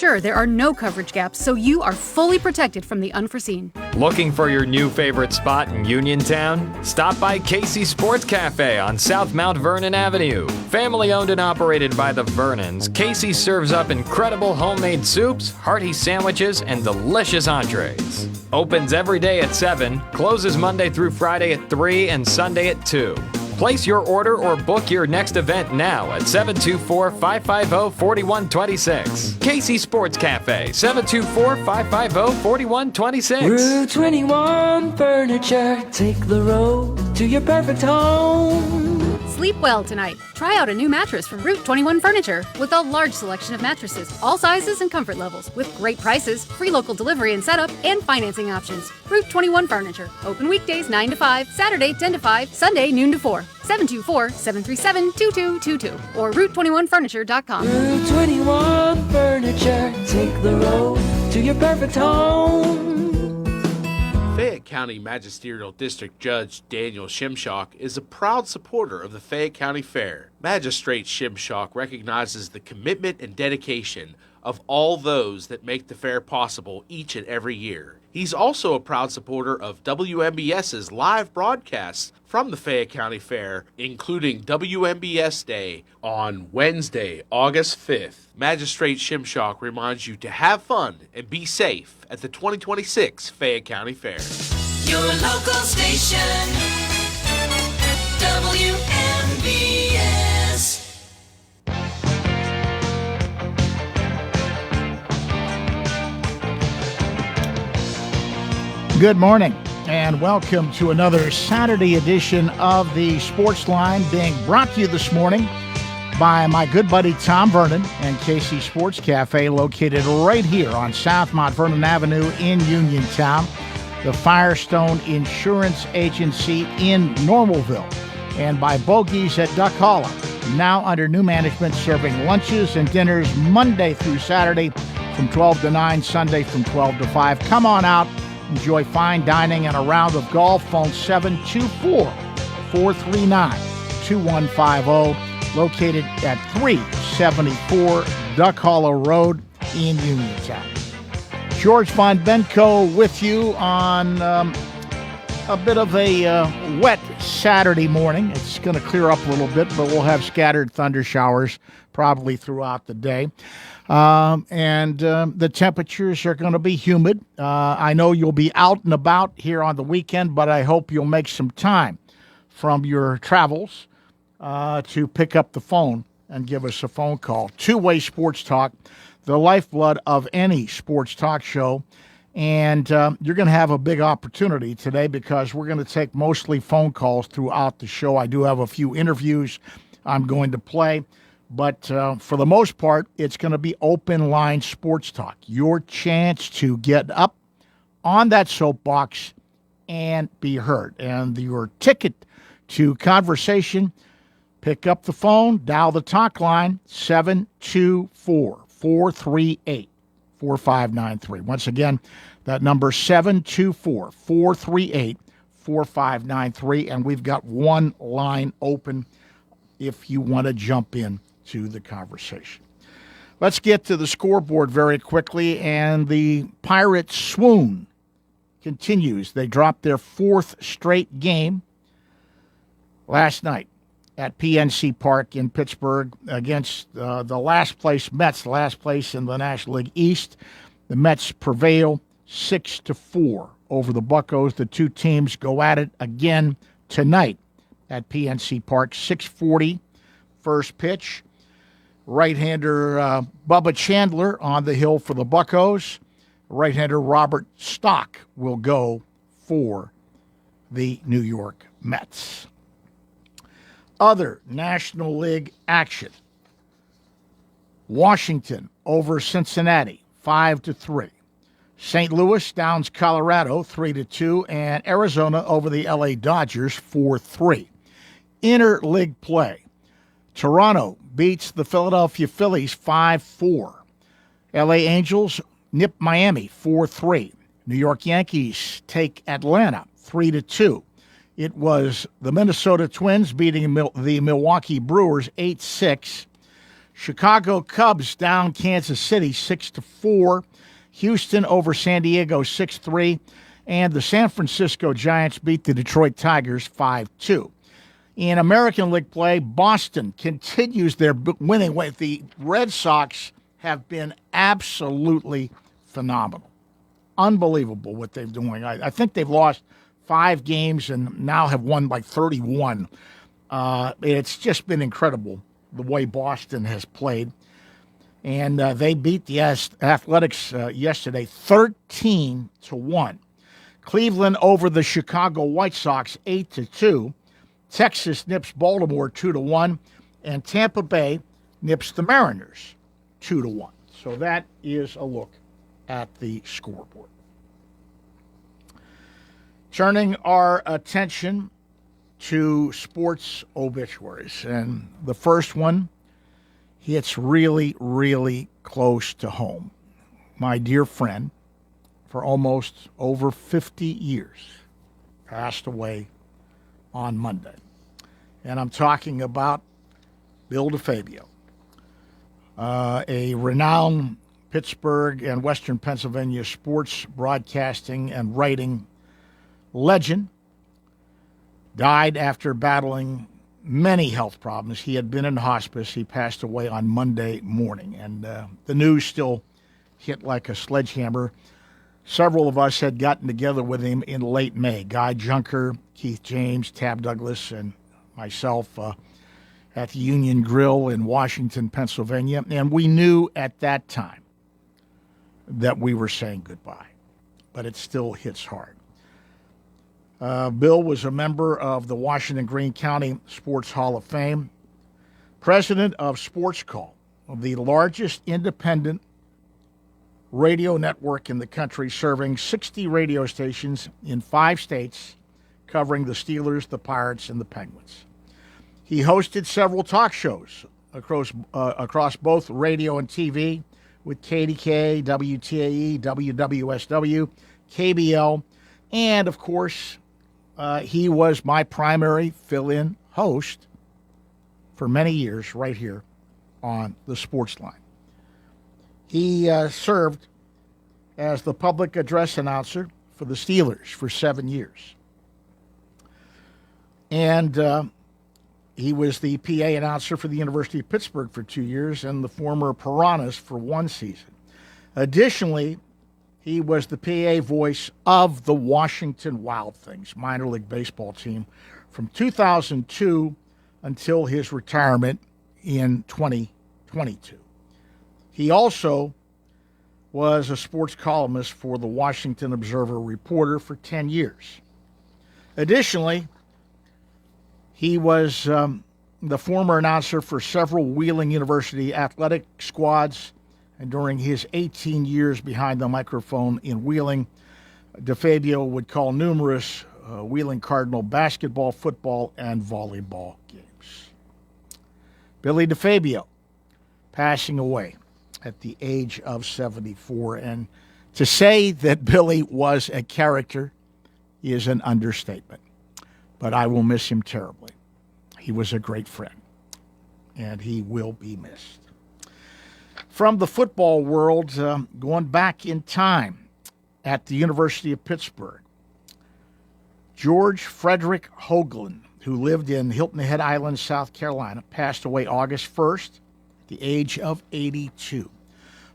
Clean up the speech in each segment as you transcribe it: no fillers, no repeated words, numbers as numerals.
Sure, there are no coverage gaps, so you are fully protected from the unforeseen. Looking for your new favorite spot in Uniontown? Stop by Casey Sports Cafe on South Mount Vernon Avenue. Family owned and operated by the Vernons, Casey serves up incredible homemade soups, hearty sandwiches, and delicious entrees. Opens every day at 7, closes Monday through Friday at 3, and Sunday at 2. Place your order or book your next event now at 724-550-4126. Casey Sports Cafe, 724-550-4126. Route 21 Furniture, take the road to your perfect home. Sleep well tonight. Try out a new mattress from Route 21 Furniture with a large selection of mattresses, all sizes and comfort levels, with great prices, free local delivery and setup, and financing options. Route 21 Furniture. Open weekdays 9 to 5, Saturday 10 to 5, Sunday noon to 4. 724-737-2222 or Route21Furniture.com. Route 21 Furniture, take the road to your perfect home. Fayette County Magisterial District Judge Daniel Shimshock is a proud supporter of the Fayette County Fair. Magistrate Shimshock recognizes the commitment and dedication of all those that make the fair possible each and every year. He's also a proud supporter of WMBS's live broadcasts from the Fayette County Fair, including WMBS Day on Wednesday, August 5th. Magistrate Shimshock reminds you to have fun and be safe at the 2026 Fayette County Fair. Your local station, WMBS. Good morning and welcome to another Saturday edition of the Sportsline, being brought to you this morning by my good buddy Tom Vernon and Casey Sports Cafe, located right here on South Mount Vernon Avenue in Uniontown, the Firestone Insurance Agency in Normalville, and by Bogies at Duck Hollow, now under new management, serving lunches and dinners Monday through Saturday from 12 to 9, Sunday from 12 to 5. Come on out. Enjoy fine dining and a round of golf. Phone 724-439-2150, located at 374 Duck Hollow Road in Uniontown. George Von Benko with you on a bit of a wet Saturday morning. It's going to clear up a little bit, but we'll have scattered thunder showers probably throughout the day. And the temperatures are going to be humid. I know you'll be out and about here on the weekend, but I hope you'll make some time from your travels to pick up the phone and give us a phone call. Two-way sports talk, the lifeblood of any sports talk show. And you're going to have a big opportunity today because we're going to take mostly phone calls throughout the show. I do have a few interviews I'm going to play. But for the most part, it's going to be open line sports talk. Your chance to get up on that soapbox and be heard. And your ticket to conversation, pick up the phone, dial the talk line, 724-438-4593. Once again, that number 724-438-4593. And we've got one line open if you want to jump in to the conversation. Let's get to the scoreboard very quickly, and the Pirates' swoon continues. They dropped their fourth straight game last night at PNC Park in Pittsburgh against the last place Mets, last place in the National League East. The Mets prevail 6-4 over the Buccos. The two teams go at it again tonight at PNC Park, 6:40 first pitch. Right-hander Bubba Chandler on the hill for the Buccos. Right-hander Robert Stock will go for the New York Mets. Other National League action. Washington over Cincinnati, 5-3. St. Louis downs Colorado, 3-2. And Arizona over the LA Dodgers, 4-3. Interleague play. Toronto beats the Philadelphia Phillies 5-4. LA Angels nip Miami 4-3. New York Yankees take Atlanta 3-2. It was the Minnesota Twins beating the Milwaukee Brewers 8-6. Chicago Cubs down Kansas City 6-4. Houston over San Diego 6-3. And the San Francisco Giants beat the Detroit Tigers 5-2. In American League play, Boston continues their winning way. The Red Sox have been absolutely phenomenal. Unbelievable what they're doing. I think they've lost 5 games and now have won like 31. It's just been incredible the way Boston has played. And they beat the Athletics yesterday 13-1. Cleveland over the Chicago White Sox 8-2. Texas nips Baltimore 2-1. And Tampa Bay nips the Mariners 2-1. So that is a look at the scoreboard. Turning our attention to sports obituaries. And the first one hits really, really close to home. My dear friend, for almost over 50 years, passed away on Monday. And I'm talking about Bill DeFabio, a renowned Pittsburgh and Western Pennsylvania sports broadcasting and writing legend, died after battling many health problems. He had been in hospice. He passed away on Monday morning, and the news still hit like a sledgehammer. Several of us had gotten together with him in late May. Guy Junker, Keith James, Tab Douglas, and myself at the Union Grill in Washington, Pennsylvania. And we knew at that time that we were saying goodbye, but it still hits hard. Bill was a member of the Washington Greene County Sports Hall of Fame, president of Sports Call, the largest independent radio network in the country, serving 60 radio stations in 5 states, covering the Steelers, the Pirates, and the Penguins. He hosted several talk shows across both radio and TV with KDK, WTAE, WWSW, KBL, and, of course, he was my primary fill-in host for many years right here on the Sportsline. He served as the public address announcer for the Steelers for 7 years. And he was the PA announcer for the University of Pittsburgh for 2 years and the former Piranhas for 1 season. Additionally, he was the PA voice of the Washington Wild Things minor league baseball team from 2002 until his retirement in 2022. He also was a sports columnist for the Washington Observer Reporter for 10 years. Additionally, he was the former announcer for several Wheeling University athletic squads, and during his 18 years behind the microphone in Wheeling, DeFabio would call numerous Wheeling Cardinal basketball, football, and volleyball games. Billy DeFabio passing away at the age of 74. And to say that Billy was a character is an understatement. But I will miss him terribly. He was a great friend, and he will be missed. From the football world, going back in time at the University of Pittsburgh, George Frederick Hoagland, who lived in Hilton Head Island, South Carolina, passed away August 1st at the age of 82.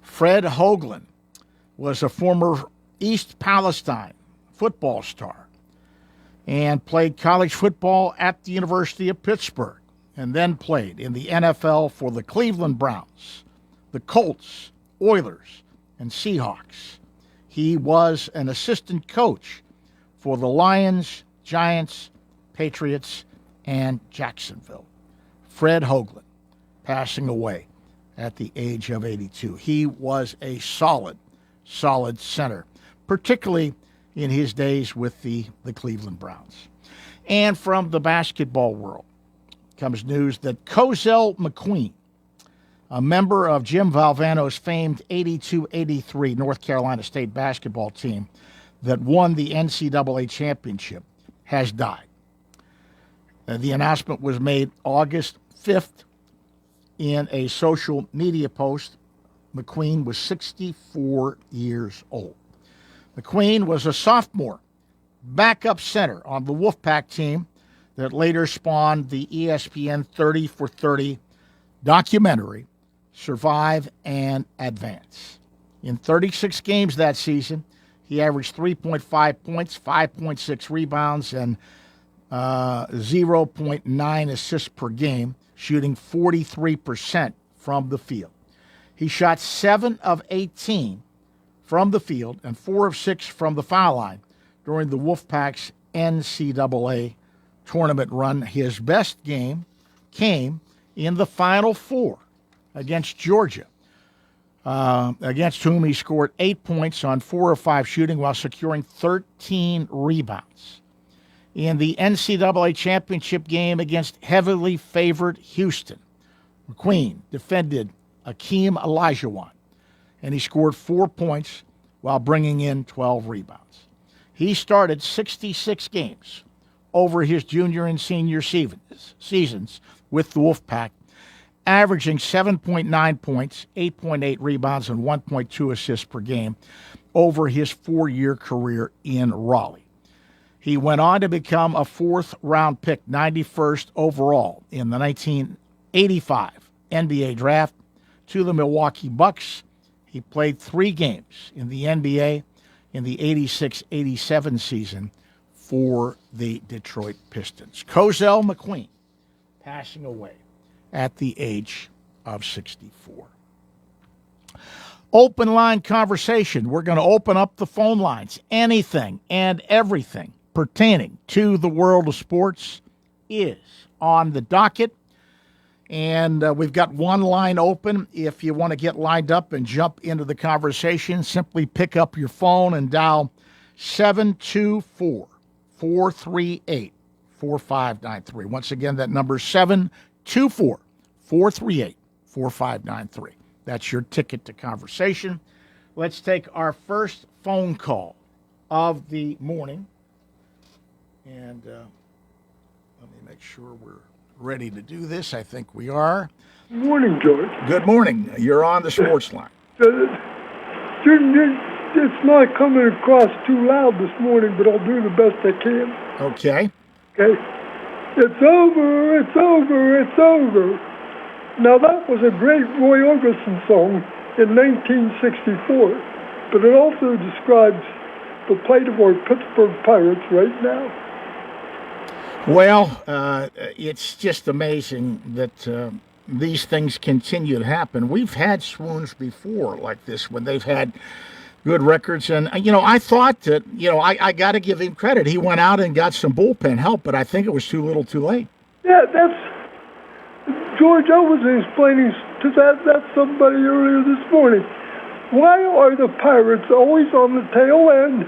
Fred Hoagland was a former East Palestine football star and played college football at the University of Pittsburgh, and then played in the NFL for the Cleveland Browns, the Colts, Oilers, and Seahawks. He was an assistant coach for the Lions, Giants, Patriots, and Jacksonville. Fred Hoagland, passing away at the age of 82. He was a solid center, particularly in his days with the Cleveland Browns. And from the basketball world comes news that Cozell McQueen, a member of Jim Valvano's famed 82-83 North Carolina State basketball team that won the NCAA championship, has died. The announcement was made August 5th in a social media post, McQueen was 64 years old. McQueen was a sophomore backup center on the Wolfpack team that later spawned the ESPN 30 for 30 documentary, Survive and Advance. In 36 games that season, he averaged 3.5 points, 5.6 rebounds, and 0.9 assists per game, shooting 43% from the field. He shot 7 of 18 from the field and 4 of 6 from the foul line during the Wolfpack's NCAA tournament run. His best game came in the Final Four against Georgia, against whom he scored 8 points on 4 of 5 shooting while securing 13 rebounds. In the NCAA championship game against heavily favored Houston, McQueen defended Akeem Olajuwon, and he scored 4 points while bringing in 12 rebounds. He started 66 games over his junior and senior seasons with the Wolfpack, averaging 7.9 points, 8.8 rebounds, and 1.2 assists per game over his 4-year career in Raleigh. He went on to become a 4th-round pick, 91st overall in the 1985 NBA draft to the Milwaukee Bucks. He played 3 games in the NBA in the 86-87 season for the Detroit Pistons. Cozell McQueen passing away at the age of 64. Open line conversation. We're going to open up the phone lines. Anything and everything pertaining to the world of sports is on the docket. And we've got one line open. If you want to get lined up and jump into the conversation, simply pick up your phone and dial 724-438-4593. Once again, that number is 724-438-4593. That's your ticket to conversation. Let's take our first phone call of the morning. And let me make sure we're ready to do this. I think we are. Good morning, George. Good morning. You're on the Sportsline. It's not coming across too loud this morning, but I'll do the best I can. Okay. Okay. It's over, it's over, it's over. Now, that was a great Roy Orbison song in 1964, but it also describes the plight of our Pittsburgh Pirates right now. Well, it's just amazing that these things continue to happen. We've had swoons before like this when they've had good records. And, I thought that, I got to give him credit. He went out and got some bullpen help, but I think it was too little too late. Yeah, George, I was explaining to that somebody earlier this morning. Why are the Pirates always on the tail end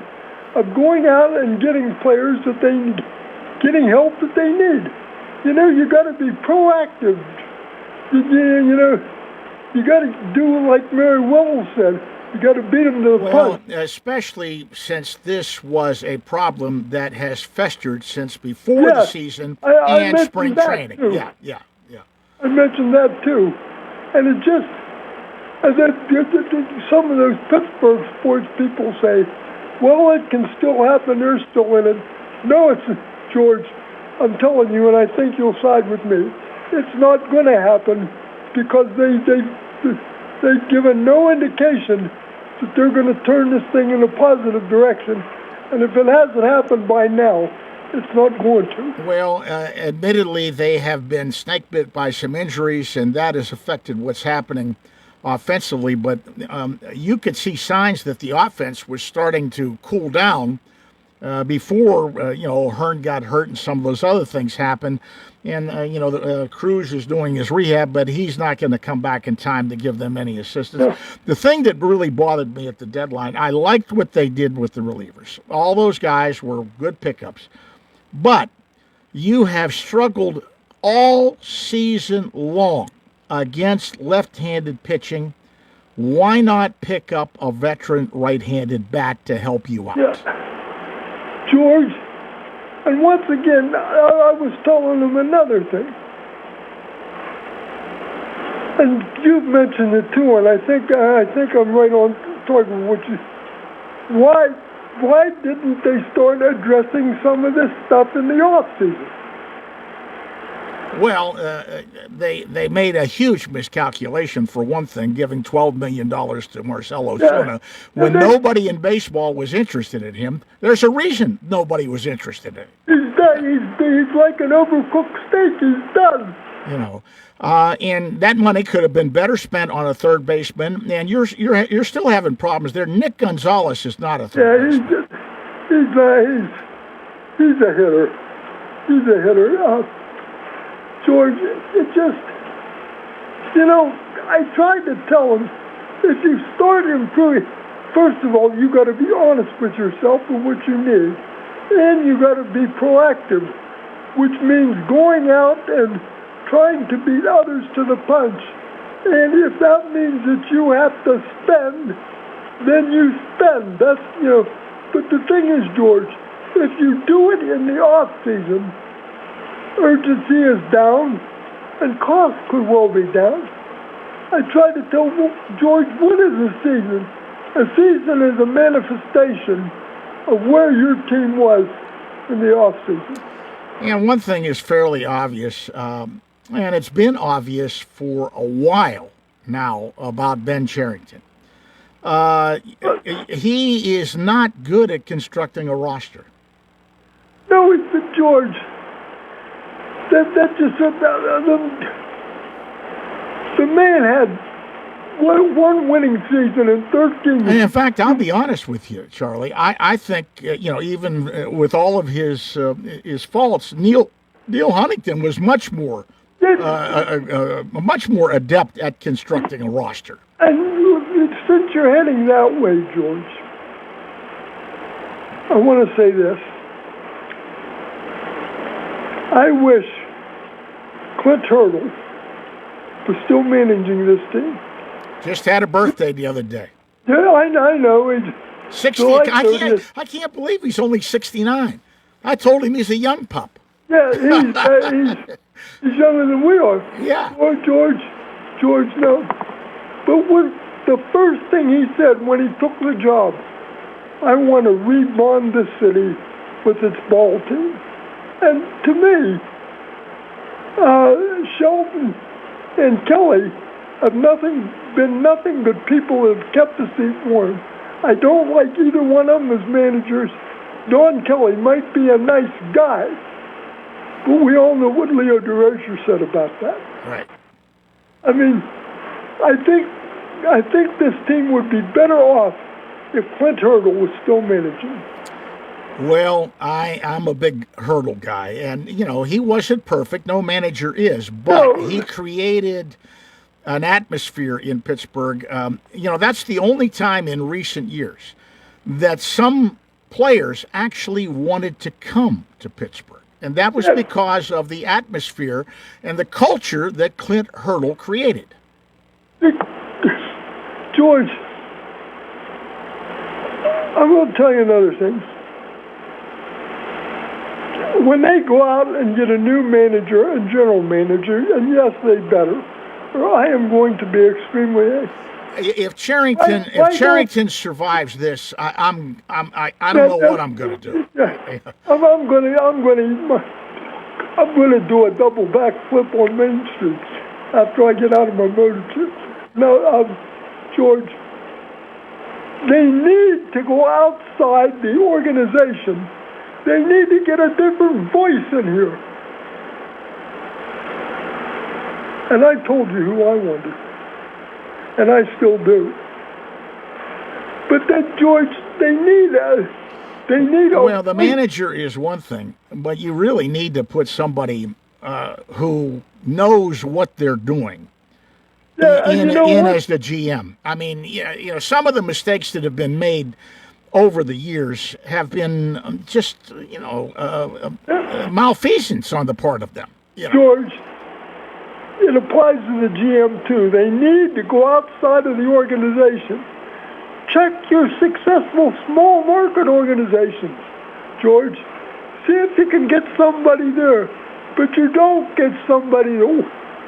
of going out and getting players that they need? Getting help that they need. You got to be proactive. You got to do like Mary Wells said. You got to beat them to the punch. Well, especially since this was a problem that has festered since before the season and spring training. Too. Yeah. I mentioned that too. And it just, some of those Pittsburgh sports people say, well, it can still happen. They're still in it. No, George, I'm telling you, and I think you'll side with me, it's not going to happen because they've given no indication that they're going to turn this thing in a positive direction. And if it hasn't happened by now, it's not going to. Well, admittedly, they have been snake bit by some injuries, and that has affected what's happening offensively. But you could see signs that the offense was starting to cool down before, Hearn got hurt and some of those other things happened. And, Cruz is doing his rehab, but he's not going to come back in time to give them any assistance. Yeah. The thing that really bothered me at the deadline, I liked what they did with the relievers. All those guys were good pickups. But you have struggled all season long against left-handed pitching. Why not pick up a veteran right-handed bat to help you out? Yeah. George, and once again, I was telling him another thing. And you've mentioned it too, and I think I'm right on target with what you. Why didn't they start addressing some of this stuff in the off season? Well, they made a huge miscalculation, for one thing, giving $12 million to Marcell Ozuna when nobody in baseball was interested in him. There's a reason nobody was interested in him. He's like an overcooked steak. He's done. You know, and that money could have been better spent on a third baseman. And you're still having problems there. Nick Gonzalez is not a third baseman. He's a hitter. He's a hitter. George, it just, I tried to tell him, if you start improving, first of all, you got to be honest with yourself and what you need, and you got to be proactive, which means going out and trying to beat others to the punch. And if that means that you have to spend, then you spend. That's, but the thing is, George, if you do it in the off season, urgency is down, and cost could well be down. I try to tell George, what is a season? A season is a manifestation of where your team was in the offseason. And one thing is fairly obvious, and it's been obvious for a while now about Ben Cherington. He is not good at constructing a roster. No, it's the George. That just the man had one winning season in 13 years. And in fact, I'll be honest with you, Charlie. I think even with all of his faults, Neil Huntington was much more adept at constructing a roster. And since you're heading that way, George, I want to say this. I wish Clint Hurdle was still managing this team. Just had a birthday the other day. Yeah, I know. He's 60. I can't believe he's only 69. I told him he's a young pup. Yeah, he's younger than we are. Yeah. Oh, George, no. But the first thing he said when he took the job, I want to rebond the city with its ball team. And to me, Shelton and Kelly have been nothing but people who have kept the seat warm. I don't like either one of them as managers. Don Kelly might be a nice guy, but we all know what Leo DeRocher said about that. Right. I mean, I think this team would be better off if Clint Hurdle was still managing. Well, I'm a big Hurdle guy, and, he wasn't perfect. No manager is, but he created an atmosphere in Pittsburgh. That's the only time in recent years that some players actually wanted to come to Pittsburgh, and that was because of the atmosphere and the culture that Clint Hurdle created. George, I'm going to tell you another thing. When they go out and get a new manager and general manager, and yes, they better, or I am going to be extremely. If Cherington survives this, I don't know what I'm going to do. I'm going to do a double backflip on Main Street after I get out of my motorcycle. No, George, they need to go outside the organization. They need to get a different voice in here. And I told you who I wanted. And I still do. But then, George, they need Well, the manager is one thing, but you really need to put somebody who knows what they're doing in as the GM. I mean, some of the mistakes that have been made over the years have been just, malfeasance on the part of them. George, it applies to the GM too. They need to go outside of the organization. Check your successful small market organizations, George. See if you can get somebody there. But you don't get somebody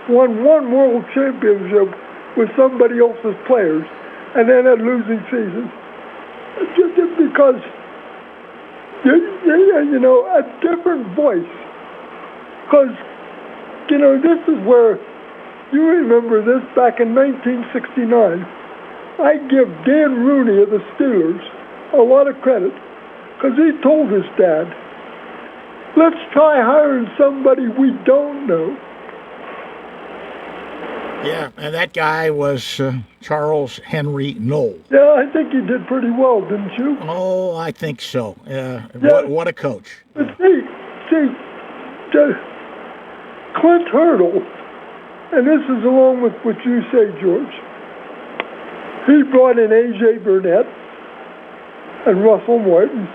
won one world championship with somebody else's players, and then had losing seasons. Just because, you know, a different voice. Because, you know, this is where, you remember this, back in 1969, I give Dan Rooney of the Steelers a lot of credit, because he told his dad, let's try hiring somebody we don't know. Yeah, and that guy was Charles Henry Knoll. Yeah, I think he did pretty well, didn't you? Oh, I think so. What a coach. But see, Clint Hurdle, and this is along with what you say, George, he brought in A.J. Burnett and Russell Martin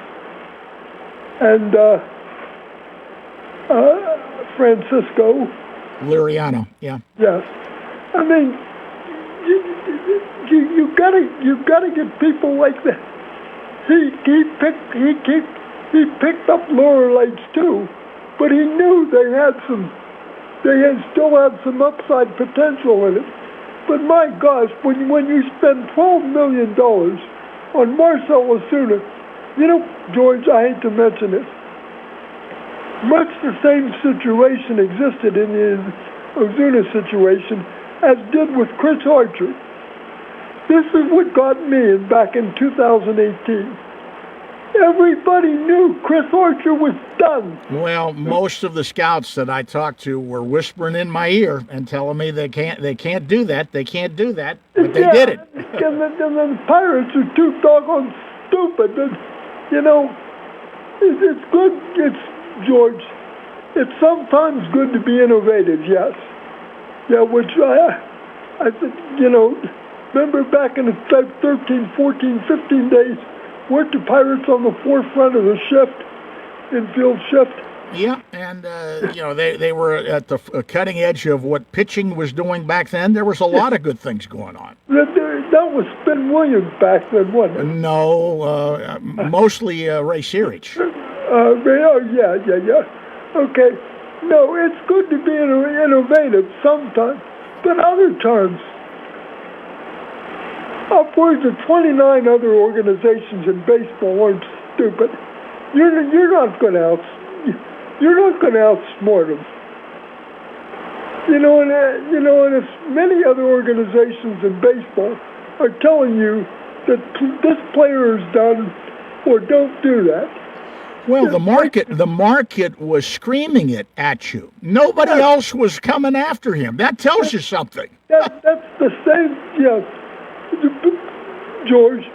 and Francisco Liriano, yeah. Yes. I mean, you gotta get people like that. He picked up lower lights too, but he knew they still had some upside potential in it. But my gosh, when you spend $12 million on Marcell Ozuna, you know, George, I hate to mention it, much the same situation existed in the Ozuna situation as did with Chris Archer. This is what got me back in 2018. Everybody knew Chris Archer was done. Well, most of the scouts that I talked to were whispering in my ear and telling me they can't do that, but they did it. And the Pirates are too doggone stupid. And, you know, it's good. George, it's sometimes good to be innovative, yes. Yeah, which I think, you know, remember back in the 13, 14, 15 days, weren't the Pirates on the forefront of the infield shift? Yeah, and, you know, they were at the cutting edge of what pitching was doing back then. There was a lot of good things going on. That was Ben Williams back then, wasn't it? No, mostly Ray Searich. Yeah. Okay. No, it's good to be innovative sometimes, but other times, upwards of 29 other organizations in baseball aren't stupid. You're not going to outsmart them. You know, and if many other organizations in baseball are telling you that this player is done or don't do that. Well, the market was screaming it at you. Nobody else was coming after him. That tells you something. That's the same, yes, George.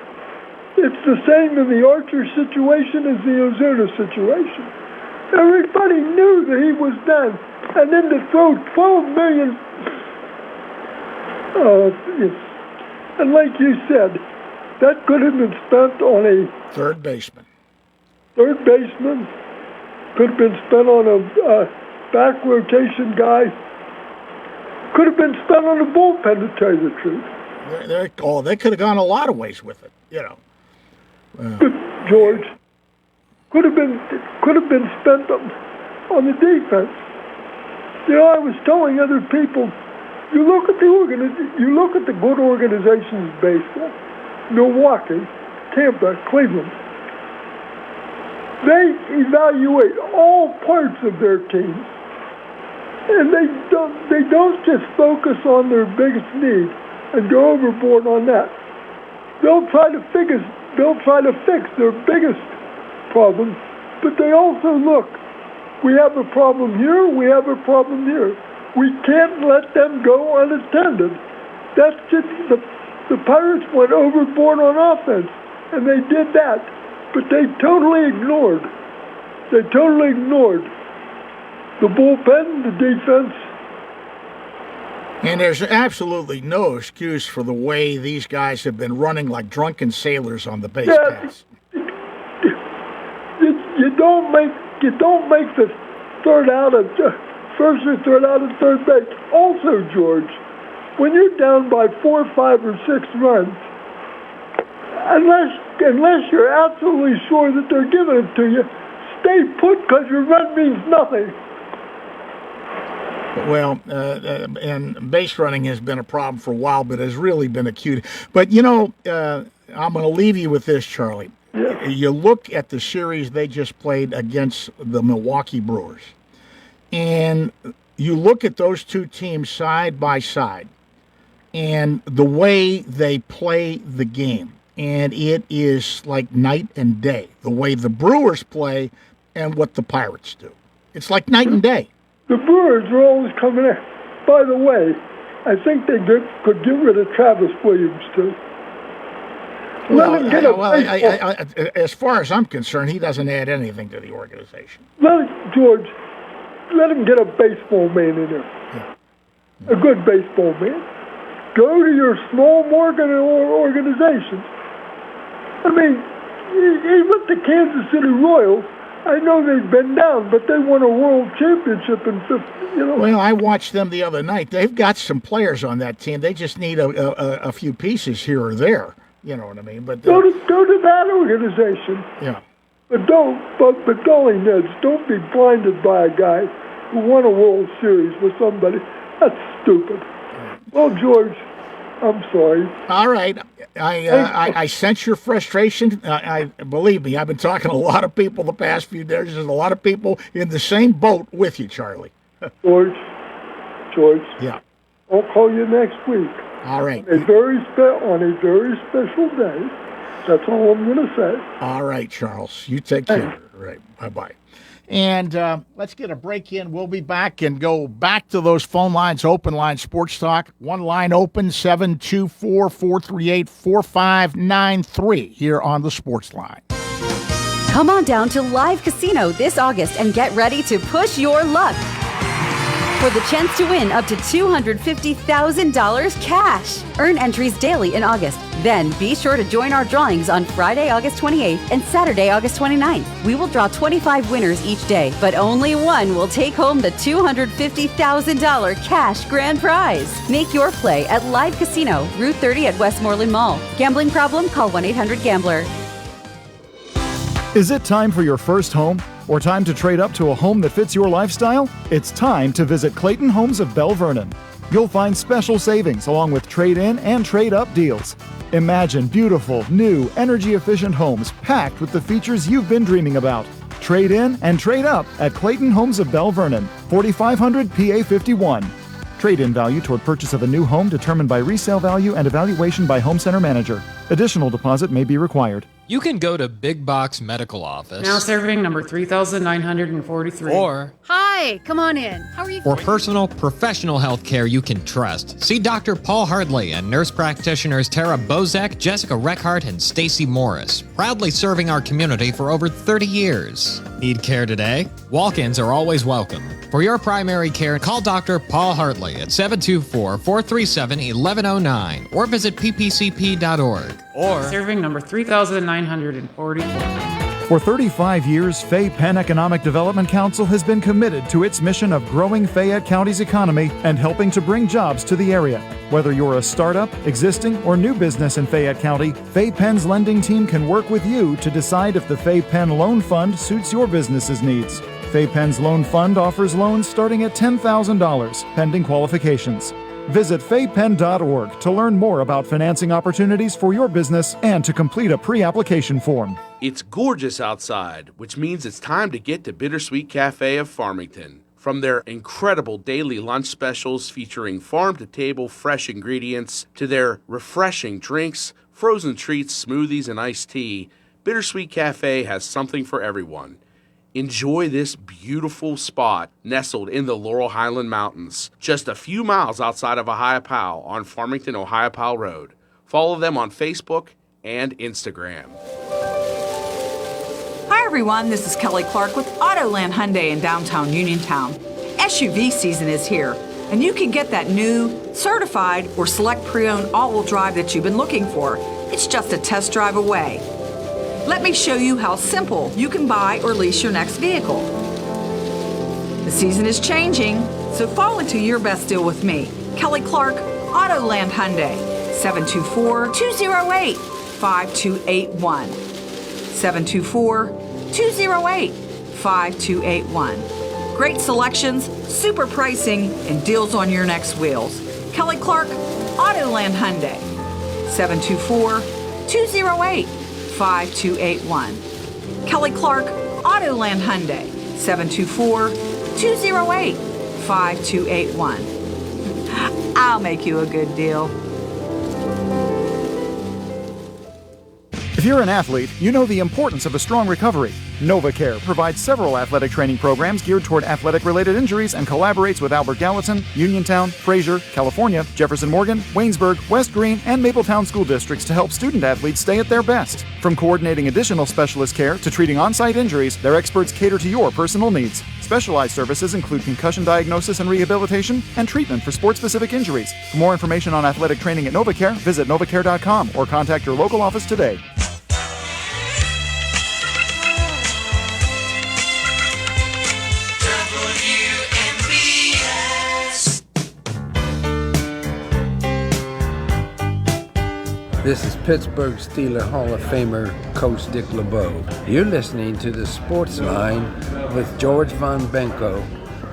It's the same in the Archer situation as the Ozuna situation. Everybody knew that he was done, and then to throw $12 million. And like you said, that could have been spent on a third baseman. Third baseman, could have been spent on a back rotation guy, could have been spent on a bullpen, to tell you the truth. They could have gone a lot of ways with it, you know. George, could have been spent on the defense. You know, I was telling other people, you look at the good organizations in baseball, Milwaukee, Tampa, Cleveland. They evaluate all parts of their team, and they don't just focus on their biggest need and go overboard on that. They'll try to fix their biggest problem, but they also look. We have a problem here. We have a problem here. We can't let them go unattended. That's just the Pirates went overboard on offense, and they did that. But they totally ignored the bullpen, the defense. And there's absolutely no excuse for the way these guys have been running like drunken sailors on the base paths. You don't make the third out at first or third out at third base. Also, George, when you're down by 4, 5, or 6 runs, unless you're absolutely sure that they're giving it to you, stay put, because your run means nothing. Well, and base running has been a problem for a while, but has really been acute. But, I'm going to leave you with this, Charlie. Yeah. You look at the series they just played against the Milwaukee Brewers, and you look at those two teams side by side, and the way they play the game, and it is like night and day, the way the Brewers play and what the Pirates do. It's like night and day. The Brewers are always coming in. By the way, I think they could get rid of Travis Williams, too. As far as I'm concerned, he doesn't add anything to the organization. George, let him get a baseball man in there. Yeah. A good baseball man. Go to your small organizations. I mean, even the Kansas City Royals, I know they've been down, but they won a world championship in 50, Well, I watched them the other night. They've got some players on that team. They just need a few pieces here or there. You know what I mean? But go to that organization. Yeah. But golly, Neds, don't be blinded by a guy who won a World Series with somebody. That's stupid. Well, George, I'm sorry. All right. I sense your frustration. I believe me, I've been talking to a lot of people the past few days. There's a lot of people in the same boat with you, Charlie. George. Yeah. I'll call you next week. All right. On a very special day. That's all I'm going to say. All right, Charles. You take care. All right. Bye-bye. And let's get a break in. We'll be back and go back to those phone lines, open line sports talk. One line open, 724-438-4593 here on the Sports Line. Come on down to Live Casino this August and get ready to push your luck for the chance to win up to $250,000 cash. Earn entries daily in August. Then be sure to join our drawings on Friday, August 28th and Saturday, August 29th. We will draw 25 winners each day, but only one will take home the $250,000 cash grand prize. Make your play at Live Casino, Route 30 at Westmoreland Mall. Gambling problem? Call 1-800-GAMBLER. Is it time for your first home? Or time to trade up to a home that fits your lifestyle? It's time to visit Clayton Homes of Bell Vernon. You'll find special savings along with trade-in and trade-up deals. Imagine beautiful, new, energy-efficient homes packed with the features you've been dreaming about. Trade in and trade up at Clayton Homes of Bell Vernon, 4500 PA 51. Trade-in value toward purchase of a new home determined by resale value and evaluation by home center manager. Additional deposit may be required. You can go to Big Box Medical Office. Now serving number 3,943. Or Hi, come on in. How are you? for personal, professional health care you can trust, see Dr. Paul Hardley and nurse practitioners Tara Bozek, Jessica Reckhart, and Stacy Morris, proudly serving our community for over 30 years. Need care today? Walk-ins are always welcome. For your primary care, call Dr. Paul Hartley at 724-437-1109 or visit ppcp.org. Or Serving number 3,944. For 35 years, Fayette Penn Economic Development Council has been committed to its mission of growing Fayette County's economy and helping to bring jobs to the area. Whether you're a startup, existing, or new business in Fayette County, Fayette Penn's lending team can work with you to decide if the Fayette Penn Loan Fund suits your business's needs. Fayette Penn's Loan Fund offers loans starting at $10,000, pending qualifications. Visit faypenn.org to learn more about financing opportunities for your business and to complete a pre-application form. It's gorgeous outside, which means it's time to get to Bittersweet Cafe of Farmington. From their incredible daily lunch specials featuring farm-to-table fresh ingredients to their refreshing drinks, frozen treats, smoothies, and iced tea, Bittersweet Cafe has something for everyone. Enjoy this beautiful spot nestled in the Laurel Highland Mountains, just a few miles outside of Ohiopyle on Farmington, Ohiopyle Road. Follow them on Facebook and Instagram. Hi everyone, this is Kelly Clark with Autoland Hyundai in downtown Uniontown. SUV season is here, and you can get that new, certified, or select pre-owned all-wheel drive that you've been looking for. It's just a test drive away. Let me show you how simple you can buy or lease your next vehicle. The season is changing, so fall into your best deal with me. Kelly Clark, Autoland Hyundai, 724-208-5281. 724-208-5281. Great selections, super pricing, and deals on your next wheels. Kelly Clark, Autoland Hyundai, 724-208-5281. Kelly Clark, Autoland Hyundai, 724-208-5281. I'll make you a good deal. If you're an athlete, you know the importance of a strong recovery. NovaCare provides several athletic training programs geared toward athletic-related injuries and collaborates with Albert Gallatin, Uniontown, Fraser, California, Jefferson Morgan, Waynesburg, West Green, and Mapletown school districts to help student athletes stay at their best. From coordinating additional specialist care to treating on-site injuries, their experts cater to your personal needs. Specialized services include concussion diagnosis and rehabilitation and treatment for sport-specific injuries. For more information on athletic training at NovaCare, visit novacare.com or contact your local office today. This is Pittsburgh Steelers Hall of Famer Coach Dick LeBeau. You're listening to the Sportsline with George Von Benko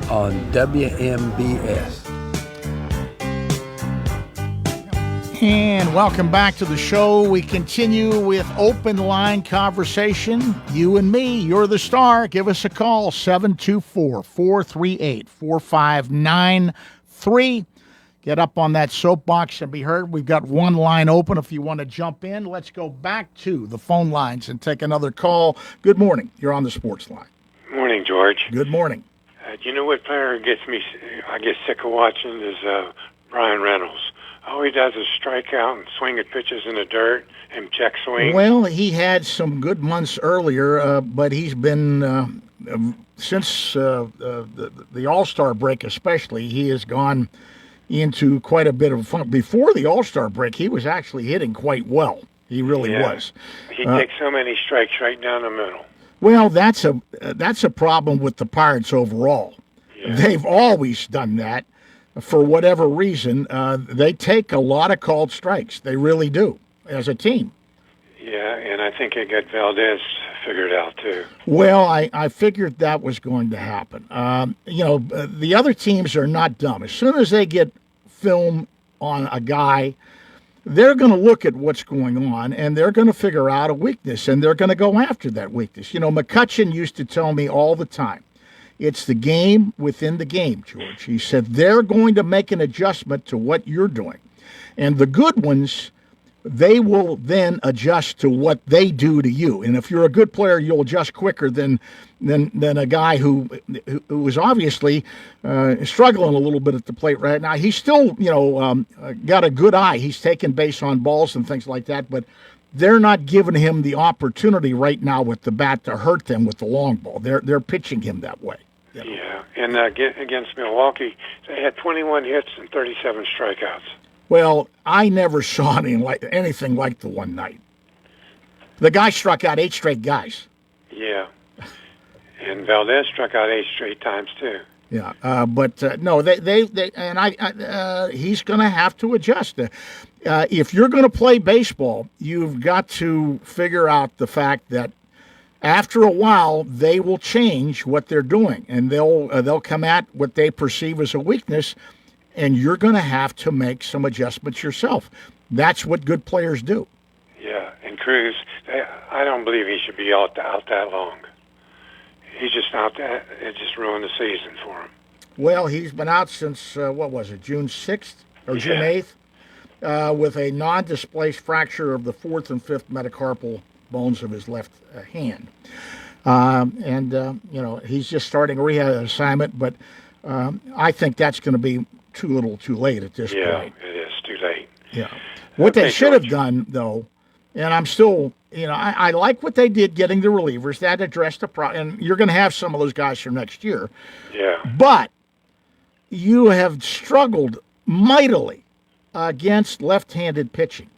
on WMBS. And welcome back to the show. We continue with open line conversation. You and me, you're the star. Give us a call, 724-438-4593. Get up on that soapbox and be heard. We've got one line open if you want to jump in. Let's go back to the phone lines and take another call. Good morning. You're on the Sports Line. Morning, George. Good morning. Do you know what player gets me, I get sick of watching is Brian Reynolds. All he does is strike out and swing at pitches in the dirt and check swing. Well, he had some good months earlier, but he's been, since the All-Star break especially, he has gone into quite a bit of fun. Before the All-Star break, he was actually hitting quite well. He really was. He takes so many strikes right down the middle. Well, that's a problem with the Pirates overall. Yeah. They've always done that for whatever reason. They take a lot of called strikes. They really do, as a team. Yeah, and I think they got Valdez figured out, too. Well, I figured that was going to happen. The other teams are not dumb. As soon as they get film on a guy, they're going to look at what's going on, and they're going to figure out a weakness, and they're going to go after that weakness. You know, McCutcheon used to tell me all the time, it's the game within the game, George. He said they're going to make an adjustment to what you're doing. And the good ones, they will then adjust to what they do to you. And if you're a good player, you'll adjust quicker than a guy who is obviously struggling a little bit at the plate right now. He's still, got a good eye. He's taking base on balls and things like that, but they're not giving him the opportunity right now with the bat to hurt them with the long ball. They're pitching him that way. You know? Yeah, and against Milwaukee, they had 21 hits and 37 strikeouts. Well, I never saw anything like the one night. The guy struck out 8 straight guys. Yeah. And Valdez struck out 8 straight times, too. Yeah, no, he's going to have to adjust. If you're going to play baseball, you've got to figure out the fact that after a while, they will change what they're doing, and they'll come at what they perceive as a weakness, and you're going to have to make some adjustments yourself. That's what good players do. Yeah, and Cruz, I don't believe he should be out that long. He's just out there. It just ruined the season for him. Well, he's been out since, June 6th or June 8th, with a non-displaced fracture of the 4th and 5th metacarpal bones of his left hand. He's just starting a rehab assignment, but I think that's going to be too late at this point. Yeah, it is too late. Yeah. What they should have done, though, and I'm still, I like what they did getting the relievers. That addressed the problem, and you're going to have some of those guys for next year. Yeah. But you have struggled mightily against left-handed pitching.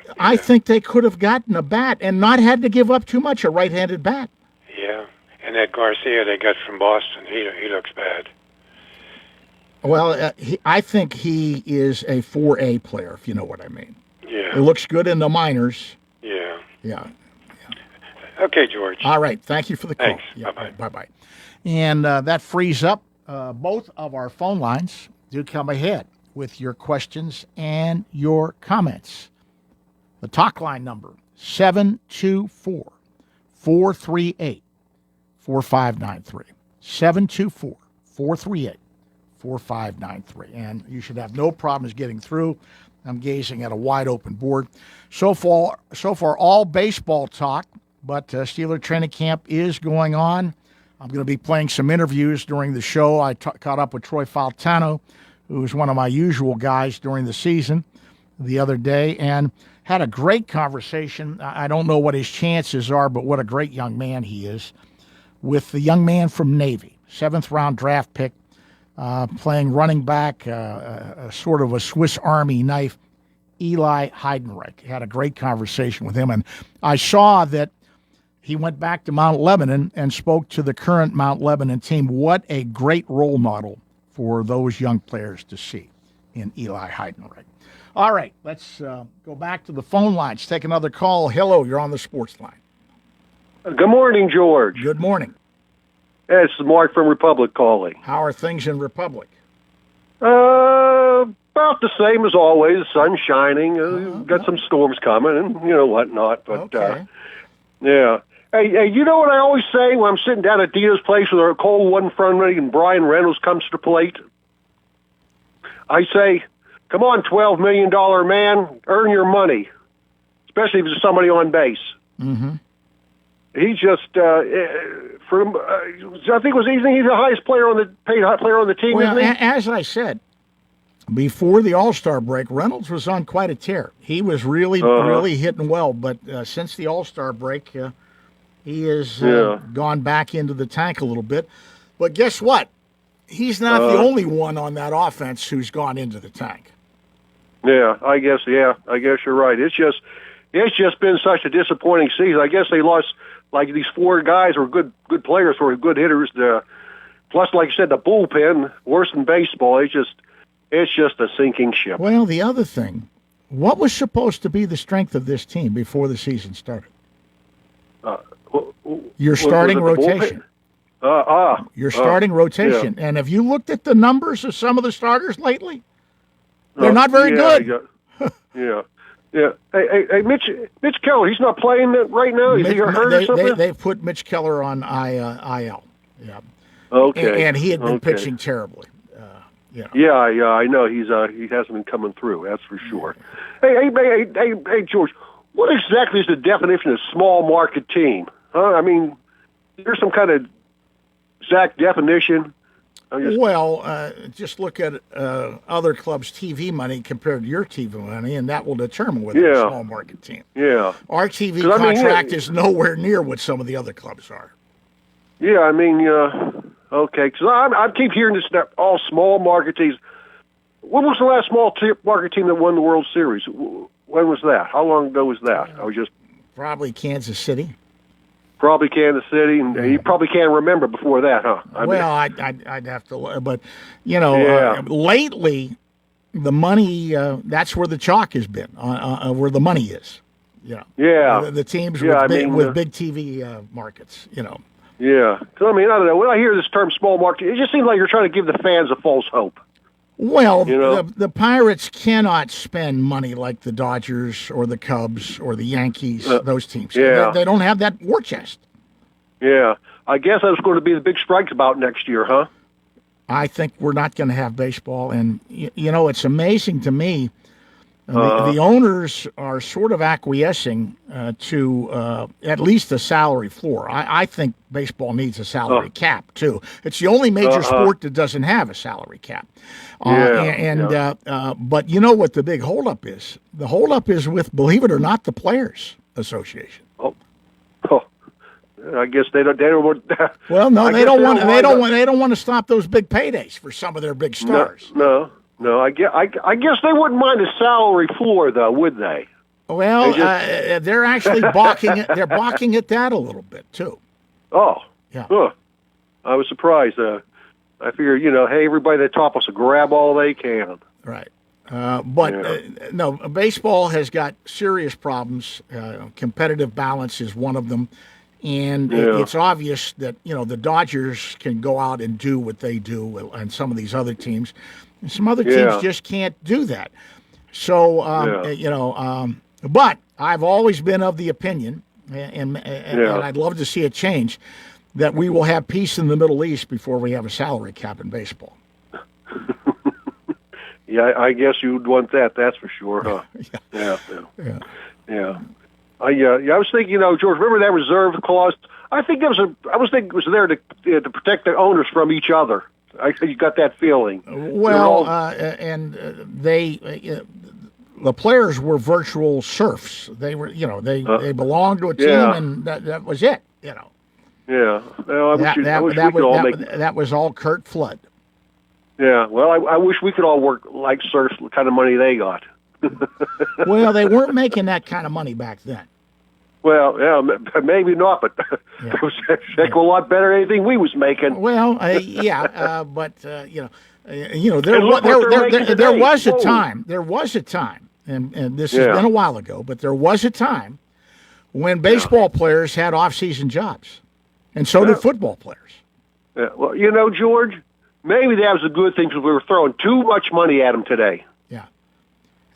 Yeah. I think they could have gotten a bat and not had to give up too much a right-handed bat. Yeah, and that Garcia they got from Boston, he looks bad. Well, I think he is a 4A player, if you know what I mean. Yeah. He looks good in the minors. Yeah. Yeah. Okay, George. All right. Thank you for the call. Thanks. Yeah, Bye-bye. Bye-bye. And that frees up both of our phone lines. Do come ahead with your questions and your comments. The talk line number, 724-438-4593. 724-438-4593. And you should have no problems getting through. I'm gazing at a wide open board. So far, all baseball talk, but Steeler training camp is going on. I'm going to be playing some interviews during the show. I caught up with Troy Faltano, who was one of my usual guys during the season the other day, and had a great conversation. I don't know what his chances are, but what a great young man he is, with the young man from Navy, 7th-round draft pick, playing running back, a sort of a Swiss Army knife, Eli Heidenreich. Had a great conversation with him, and I saw that he went back to Mount Lebanon and spoke to the current Mount Lebanon team. What a great role model for those young players to see in Eli Heidenreich. All right, let's go back to the phone lines. Take another call. Hello, you're on the Sports Line. Good morning, George. Good morning. Yeah, it's Mark from Republic calling. How are things in Republic? About the same as always. Sun's shining. Got some storms coming and, whatnot. But, yeah. Hey, you know what I always say when I'm sitting down at Dita's place with a cold one in front of me and Brian Reynolds comes to the plate? I say, come on, $12 million man, earn your money, especially if it's somebody on base. Mm-hmm. He just, I think he's the highest player on the paid player on the team. Well, isn't he? As I said, before the All-Star break, Reynolds was on quite a tear. He was really hitting well, but since the All-Star break, he has gone back into the tank a little bit. But guess what? He's not the only one on that offense who's gone into the tank. Yeah, I guess you're right. It's just been such a disappointing season. I guess they lost like these 4 guys were good players, were good hitters. Plus, like you said, the bullpen, worse than baseball. It's just a sinking ship. Well, the other thing, what was supposed to be the strength of this team before the season started? Your starting rotation. Your starting rotation. Yeah. And have you looked at the numbers of some of the starters lately? They're not very good. Yeah. Yeah. Hey, Mitch Keller, he's not playing right now? Is he hurt or something? They put Mitch Keller on IL. Yeah. Okay. And he had been pitching terribly. Yeah, I know. He hasn't been coming through, that's for sure. Hey, George, what exactly is the definition of small market team? I mean, there's some kind of exact definition. Just look at other clubs' TV money compared to your TV money, and that will determine whether it's a small market team. Yeah. Our TV contract is nowhere near what some of the other clubs are. Yeah, I mean, okay, because I keep hearing this, all small market teams. When was the last small market team that won the World Series? When was that? How long ago was that? Probably Kansas City. Probably Kansas City, and you probably can't remember before that, huh? I'd have to, but lately, the money that's where the chalk has been, where the money is. Yeah. The teams with big TV markets. Yeah, because I don't know. When I hear this term "small market," it just seems like you're trying to give the fans a false hope. Well, the Pirates cannot spend money like the Dodgers or the Cubs or the Yankees, those teams. Yeah. They don't have that war chest. Yeah. I guess that's going to be the big strikes about next year, huh? I think we're not going to have baseball. And, it's amazing to me. The owners are sort of acquiescing to at least a salary floor. I think baseball needs a salary cap, too. It's the only major sport that doesn't have a salary cap. But you know what the big holdup is? The holdup is with, believe it or not, the Players Association. I guess they don't want. Well, no, they don't want. They don't want to stop those big paydays for some of their big stars. No. I guess they wouldn't mind a salary floor, though, would they? Well, they're actually balking it. They're balking at that a little bit too. Oh, yeah. I was surprised. I figure, hey, everybody at the top wants to grab all they can. Right. No, baseball has got serious problems. Competitive balance is one of them. And it's obvious that, the Dodgers can go out and do what they do, and some of these other teams. And some other teams just can't do that. So, but I've always been of the opinion, and I'd love to see it change, that we will have peace in the Middle East before we have a salary cap in baseball. Yeah, I guess you'd want that. That's for sure, huh? Yeah. I was thinking, George, remember that reserve clause? I was thinking it was there to protect the owners from each other. You got that feeling. Well, the players were virtual serfs. They were, they belonged to a team, and that was it. Yeah. Well, that was all Curt Flood. Yeah. Well, I wish we could all work like serfs, the kind of money they got. Well, they weren't making that kind of money back then. Well, yeah, maybe not, but it was a heck of a lot better than anything we was making. Well, but there was a time. There was a time, and this has been a while ago, but there was a time when baseball players had off-season jobs, and so did football players. Yeah. Well, George, maybe that was a good thing because we were throwing too much money at them today.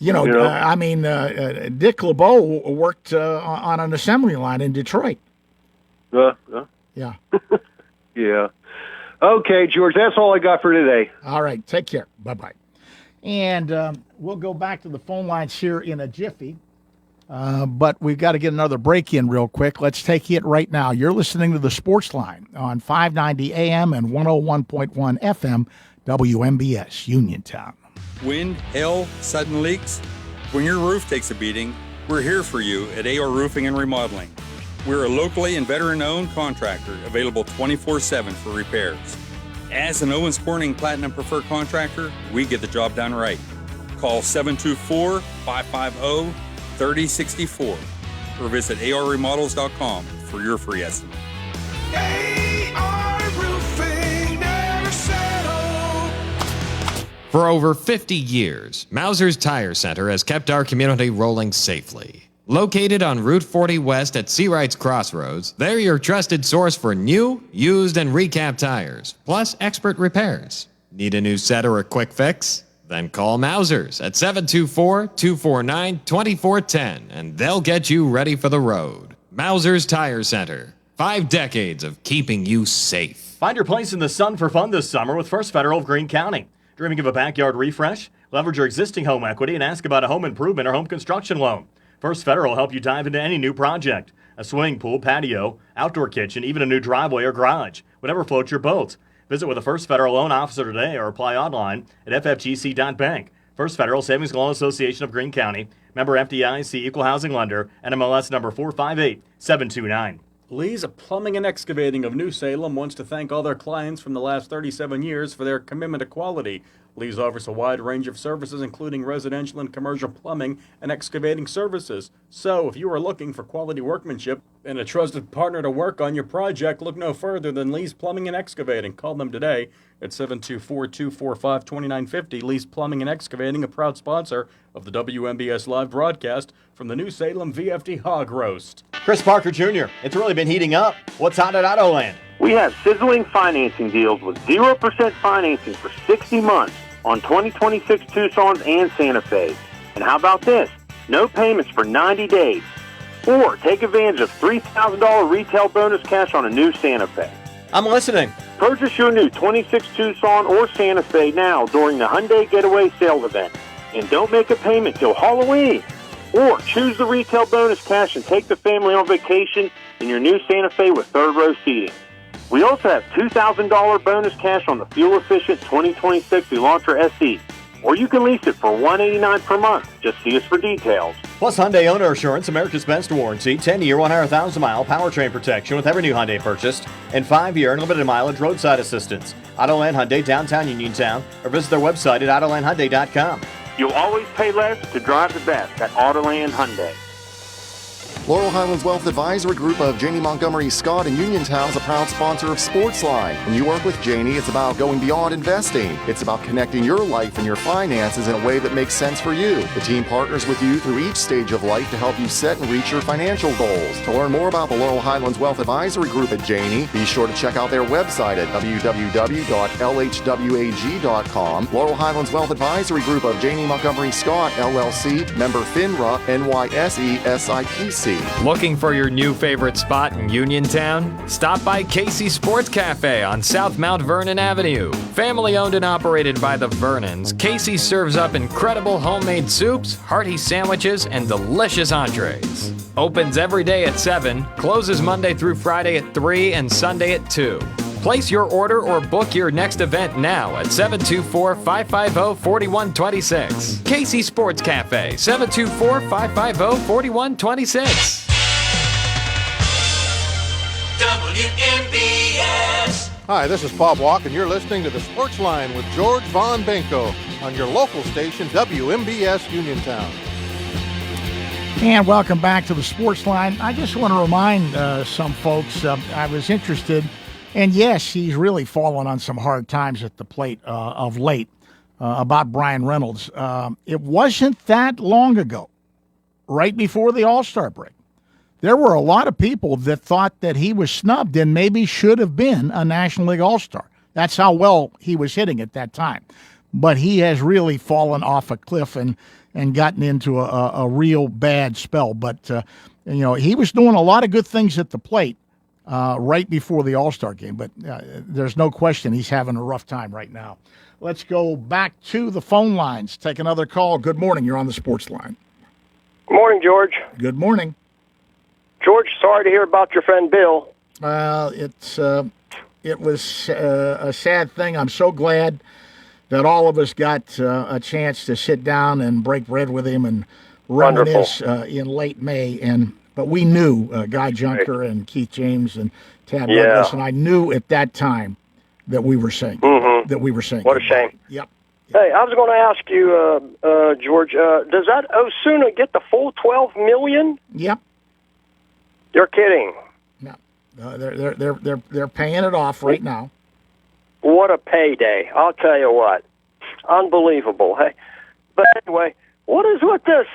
Dick LeBeau worked on an assembly line in Detroit. Yeah. Yeah. Okay, George, that's all I got for today. All right, take care. Bye-bye. And we'll go back to the phone lines here in a jiffy, but we've got to get another break in real quick. Let's take it right now. You're listening to the Sportsline on 590 AM and 101.1 FM, WMBS, Uniontown. Wind, hail, sudden leaks. When your roof takes a beating, we're here for you at AR Roofing and Remodeling. We're a locally and veteran-owned contractor available 24/7 for repairs. As an Owens Corning Platinum Preferred Contractor, we get the job done right. Call 724-550-3064 or visit arremodels.com for your free estimate. For over 50 years, Mauser's Tire Center has kept our community rolling safely. Located on Route 40 West at Seawright's Crossroads, they're your trusted source for new, used, and recap tires, plus expert repairs. Need a new set or a quick fix? Then call Mauser's at 724-249-2410, and they'll get you ready for the road. Mauser's Tire Center. 5 decades of keeping you safe. Find your place in the sun for fun this summer with First Federal of Greene County. Dreaming of a backyard refresh? Leverage your existing home equity and ask about a home improvement or home construction loan. First Federal will help you dive into any new project. A swimming pool, patio, outdoor kitchen, even a new driveway or garage. Whatever floats your boat. Visit with a First Federal loan officer today or apply online at ffgc.bank. First Federal Savings and Loan Association of Greene County. Member FDIC, Equal Housing Lender, NMLS number 458729. Lee's Plumbing and Excavating of New Salem wants to thank all their clients from the last 37 years for their commitment to quality. Lee's offers a wide range of services, including residential and commercial plumbing and excavating services. So, if you are looking for quality workmanship and a trusted partner to work on your project, look no further than Lee's Plumbing and Excavating. Call them today at 724-245-2950. Lee's Plumbing and Excavating, a proud sponsor of the WMBS live broadcast from the New Salem VFD Hog Roast. Chris Parker Jr., it's really been heating up. What's hot at Autoland? We have sizzling financing deals with 0% financing for 60 months on 2026 Tucsons and Santa Fe. And how about this? No payments for 90 days. Or take advantage of $3,000 retail bonus cash on a new Santa Fe. I'm listening. Purchase your new 26 Tucson or Santa Fe now during the Hyundai Getaway Sale event. And don't make a payment till Halloween. Or choose the retail bonus cash and take the family on vacation in your new Santa Fe with third row seating. We also have $2,000 bonus cash on the fuel-efficient 2026 Elantra SE. Or you can lease it for $189 per month. Just see us for details. Plus Hyundai Owner Assurance, America's Best Warranty, 10-year, 100,000-mile powertrain protection with every new Hyundai purchased, and 5-year unlimited mileage roadside assistance. Autoland Hyundai, downtown Uniontown, or visit their website at AutolandHyundai.com. You'll always pay less to drive the best at Autoland Hyundai. Laurel Highlands Wealth Advisory Group of Janie Montgomery Scott in Uniontown is a proud sponsor of Sportsline. When you work with Janie, it's about going beyond investing. It's about connecting your life and your finances in a way that makes sense for you. The team partners with you through each stage of life to help you set and reach your financial goals. To learn more about the Laurel Highlands Wealth Advisory Group at Janie, be sure to check out their website at www.lhwag.com. Laurel Highlands Wealth Advisory Group of Janie Montgomery Scott, LLC, member FINRA, NYSE, SIPC. Looking for your new favorite spot in Uniontown? Stop by Casey Sports Cafe on South Mount Vernon Avenue. Family owned and operated by the Vernons, Casey serves up incredible homemade soups, hearty sandwiches, and delicious entrees. Opens every day at 7, closes Monday through Friday at 3, and Sunday at 2. Place your order or book your next event now at 724-550-4126. Casey Sports Cafe, 724-550-4126. WMBS. Hi, this is Bob Walk, and you're listening to the Sportsline with George Von Benko on your local station, WMBS Uniontown. And welcome back to the Sportsline. I just want to remind some folks, I was interested. And yes, he's really fallen on some hard times at the plate of late about Brian Reynolds. It wasn't that long ago, right before the All-Star break. There were a lot of people that thought that he was snubbed and maybe should have been a National League All-Star. That's how well he was hitting at that time. But he has really fallen off a cliff and gotten into a real bad spell. But, he was doing a lot of good things at the plate. Right before the All-Star game, but there's no question he's having a rough time right now. Let's go back to the phone lines. Take another call. Good morning. You're on the Sports Line. Good morning, George. Good morning. George, sorry to hear about your friend Bill. It was a sad thing. I'm so glad that all of us got a chance to sit down and break bread with him and reminisce in late May. But we knew Guy Junker and Keith James and Tad Douglas, and I knew at that time that we were saying What a shame. Yep. Hey, I was going to ask you, George, does that Osuna get the full $12 million? Yep. You're kidding. No, they're paying it off right now. What a payday! I'll tell you what, unbelievable. Hey, but anyway, what is with this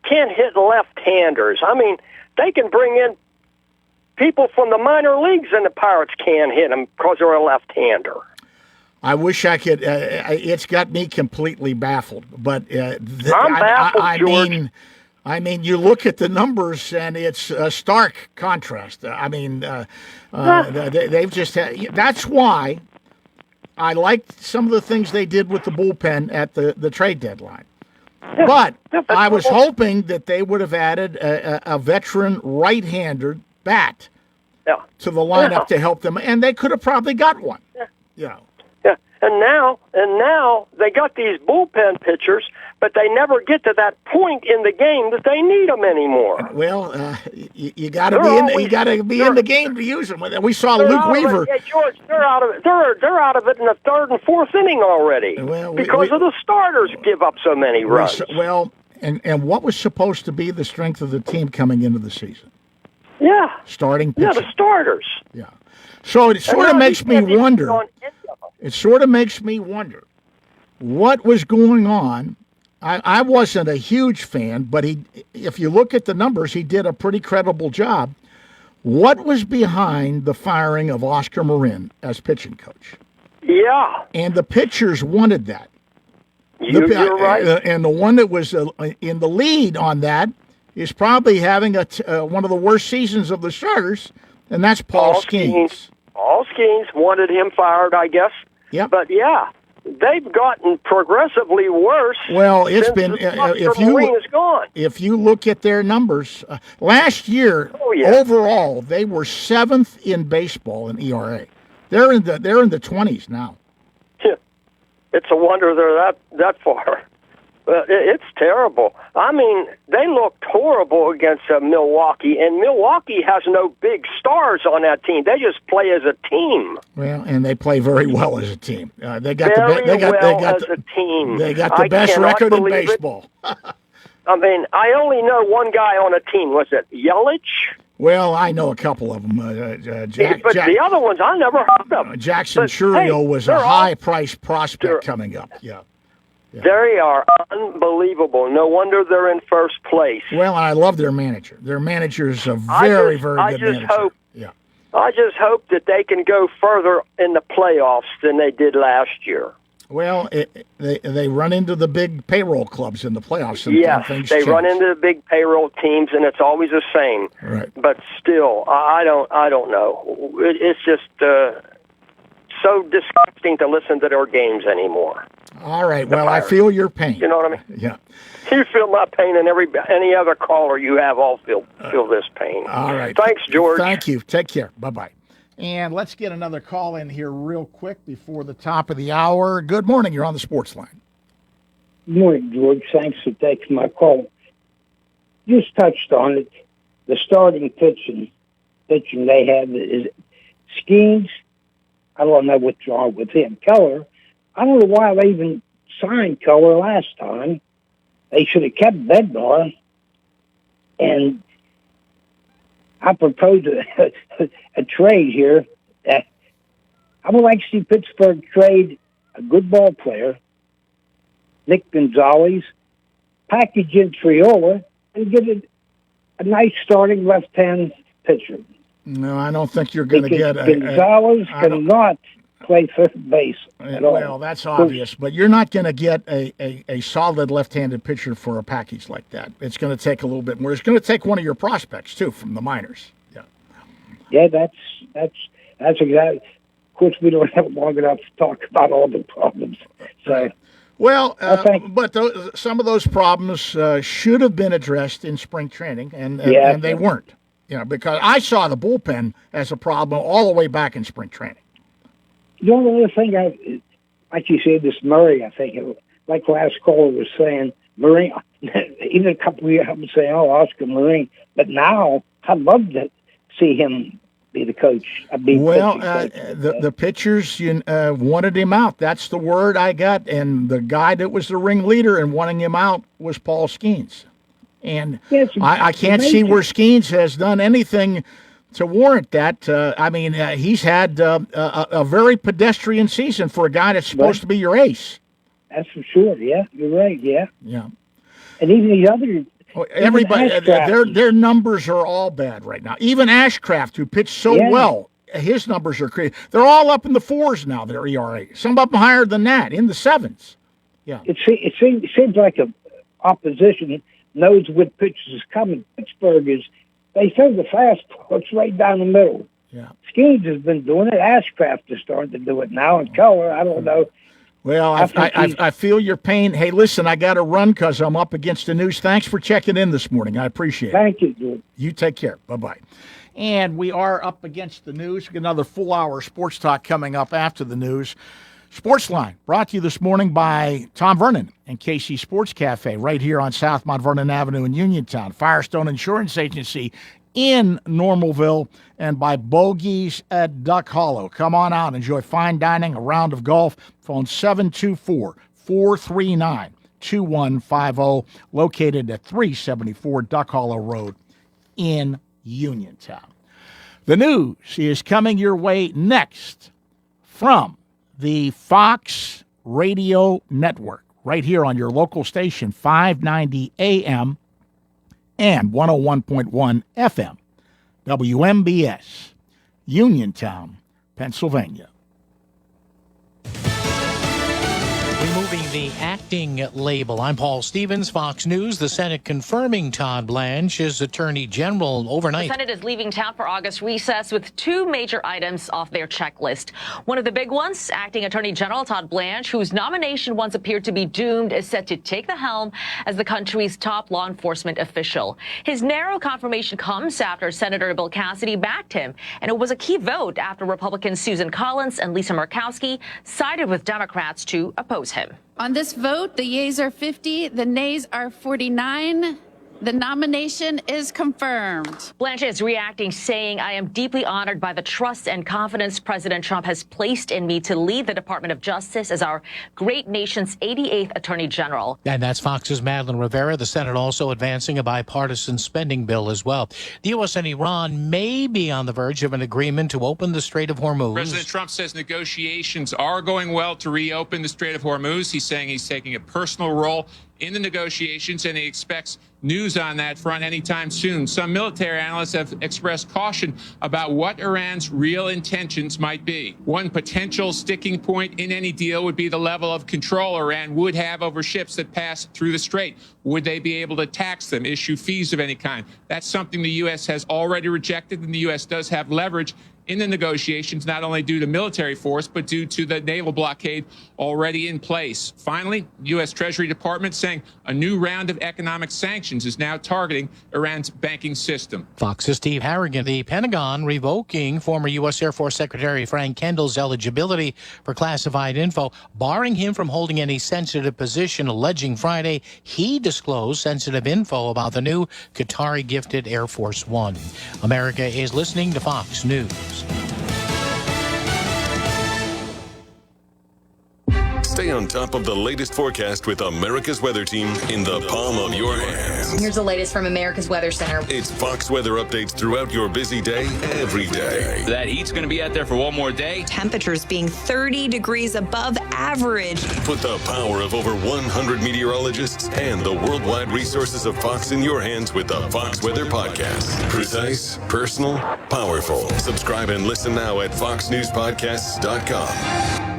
can't hit left-handers? I mean, they can bring in people from the minor leagues, and the Pirates can't hit them because they're a left-hander. I wish I could. It's got me completely baffled. But I'm baffled, George. I mean, you look at the numbers, and it's a stark contrast. They've just had. That's why I liked some of the things they did with the bullpen at the trade deadline. But I was hoping that they would have added a veteran right-hander bat to the lineup to help them, and they could have probably got one. Yeah. And now they got these bullpen pitchers, but they never get to that point in the game that they need them anymore. Well, you got to be in. You got to be in the game to use them. We saw Luke Weaver. Yeah, George, they're out of it. They're out of it in the third and fourth inning already because of the starters give up so many runs. And what was supposed to be the strength of the team coming into the season? Yeah, starting pitching. Yeah, the starters. Yeah. So it sort of makes me wonder. It sort of makes me wonder what was going on. I wasn't a huge fan, but if you look at the numbers, he did a pretty credible job. What was behind the firing of Oscar Marin as pitching coach? Yeah. And the pitchers wanted that. You're right. And the one that was in the lead on that is probably having one of the worst seasons of the starters, and that's Paul Skeens. Paul Skeens wanted him fired, I guess. Yep. But yeah, they've gotten progressively worse. Well, it's been if you look at their numbers last year, overall they were 7th in baseball in ERA. They're in the 20s now. It's a wonder they're that far. It's terrible. I mean, they looked horrible against Milwaukee, and Milwaukee has no big stars on that team. They just play as a team. Well, and they play very well as a team. They got a team. They got the best record in baseball. I mean, I only know one guy on a team. Was it Yelich? Well, I know a couple of them. The other ones I never heard of. Jackson But, Churio hey, was a they're high-priced prospect coming up. Yeah. They are unbelievable. No wonder they're in first place. Well, I love their manager. Their manager's a very good manager. I just hope that they can go further in the playoffs than they did last year. Well, they run into the big payroll clubs in the playoffs. And Yes, things they change. run into the big payroll teams, and it's always the same. Right. But still, I don't know. It's just so disgusting to listen to their games anymore. All right. Well, I feel your pain. You know what I mean? Yeah. You feel my pain, and any other caller you have all feel this pain. All right. Thanks, George. Thank you. Take care. Bye-bye. And let's get another call in here real quick before the top of the hour. Good morning. You're on the Sports Line. Good morning, George. Thanks for taking my call. Just touched on it. The starting pitching they have is Skeens. I don't know what's wrong with him. Keller, I don't know why they even signed Keller last time. They should have kept Bednar. And I propose a trade here. I would like to see Pittsburgh trade a good ball player, Nick Gonzalez, package in Triola, and get a nice starting left-hand pitcher. No, I don't think you're going to get Gonzalez cannot play third base at all. Well, that's obvious, but you're not going to get a solid left-handed pitcher for a package like that. It's going to take a little bit more. It's going to take one of your prospects too from the minors. Yeah. Yeah, that's exactly. Of course, we don't have long enough to talk about all the problems. So. Well, but some of those problems should have been addressed in spring training, and they weren't. You know, because I saw the bullpen as a problem all the way back in spring training. The only other thing, like you said, this Murray, I think, like last caller was saying, Murray, even a couple of years, I would say, Oscar Murray. But now, I'd love to see him be the coach. The pitchers wanted him out. That's the word I got. And the guy that was the ringleader in wanting him out was Paul Skeens. And I can't see where Skeens has done anything to warrant that. He's had a very pedestrian season for a guy that's supposed to be your ace. That's for sure. Yeah, you're right. Yeah. Yeah. And even the other. Everybody, their numbers are all bad right now. Even Ashcraft, who pitched so well, his numbers are crazy. They're all up in the 4s now, their ERA. Some of them higher than that, in the 7s. Yeah. It seems like a opposition knows what pitches is coming. Pittsburgh they throw the fastball. It's right down the middle. Yeah. Skeens has been doing it. Ashcraft is starting to do it now. And Keller, I don't know. Well, I feel your pain. Hey, listen, I got to run because I'm up against the news. Thanks for checking in this morning. I appreciate it. Thank you, George. You take care. Bye-bye. And we are up against the news. We got another full hour sports talk coming up after the news. Sportsline, brought to you this morning by Tom Vernon and KC Sports Cafe right here on South Mount Vernon Avenue in Uniontown. Firestone Insurance Agency in Normalville, and by Bogies at Duck Hollow. Come on out and enjoy fine dining, a round of golf. Phone 724-439-2150, located at 374 Duck Hollow Road in Uniontown. The news is coming your way next from the Fox Radio Network, right here on your local station, 590 AM and 101.1 FM, WMBS, Uniontown, Pennsylvania. Removing the acting label. I'm Paul Stevens, Fox News. The Senate confirming Todd Blanche as Attorney General overnight. The Senate is leaving town for August recess with two major items off their checklist. One of the big ones, acting Attorney General Todd Blanche, whose nomination once appeared to be doomed, is set to take the helm as the country's top law enforcement official. His narrow confirmation comes after Senator Bill Cassidy backed him, and it was a key vote after Republicans Susan Collins and Lisa Murkowski sided with Democrats to oppose him. On this vote, the yeas are 50, the nays are 49. The nomination is confirmed. Blanche is reacting, saying, I am deeply honored by the trust and confidence President Trump has placed in me to lead the Department of Justice as our great nation's 88th Attorney General. And that's Fox's Madeline Rivera. The Senate also advancing a bipartisan spending bill as well. The U.S. and Iran may be on the verge of an agreement to open the Strait of Hormuz. President Trump says negotiations are going well to reopen the Strait of Hormuz. He's saying he's taking a personal role in the negotiations, and he expects news on that front anytime soon. Some military analysts have expressed caution about what Iran's real intentions might be. One potential sticking point in any deal would be the level of control Iran would have over ships that pass through the strait. Would they be able to tax them, issue fees of any kind? That's something the U.S. has already rejected, and the U.S. does have leverage in the negotiations, not only due to military force, but due to the naval blockade already in place. Finally, U.S. Treasury Department saying a new round of economic sanctions is now targeting Iran's banking system. Fox's Steve Harrigan. The Pentagon revoking former U.S. Air Force Secretary Frank Kendall's eligibility for classified info, barring him from holding any sensitive position, alleging Friday he disclosed sensitive info about the new Qatari-gifted Air Force One. America is listening to Fox News. Stay on top of the latest forecast with America's Weather Team in the palm of your hands. Here's the latest from America's Weather Center. It's Fox weather updates throughout your busy day, every day. That heat's going to be out there for one more day. Temperatures being 30 degrees above average. Put the power of over 100 meteorologists and the worldwide resources of Fox in your hands with the Fox Weather Podcast. Precise, personal, powerful. Subscribe and listen now at foxnewspodcasts.com.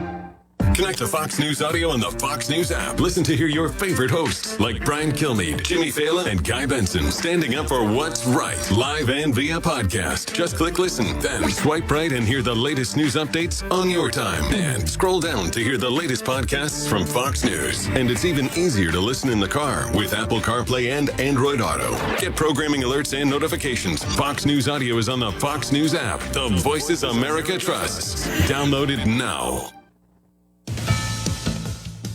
Connect to Fox News Audio on the Fox News app. Listen to hear your favorite hosts like Brian Kilmeade, Jimmy Fallon, and Guy Benson standing up for what's right, live and via podcast. Just click listen, then swipe right and hear the latest news updates on your time. And scroll down to hear the latest podcasts from Fox News. And it's even easier to listen in the car with Apple CarPlay and Android Auto. Get programming alerts and notifications. Fox News Audio is on the Fox News app. The voices America trusts. Download it now.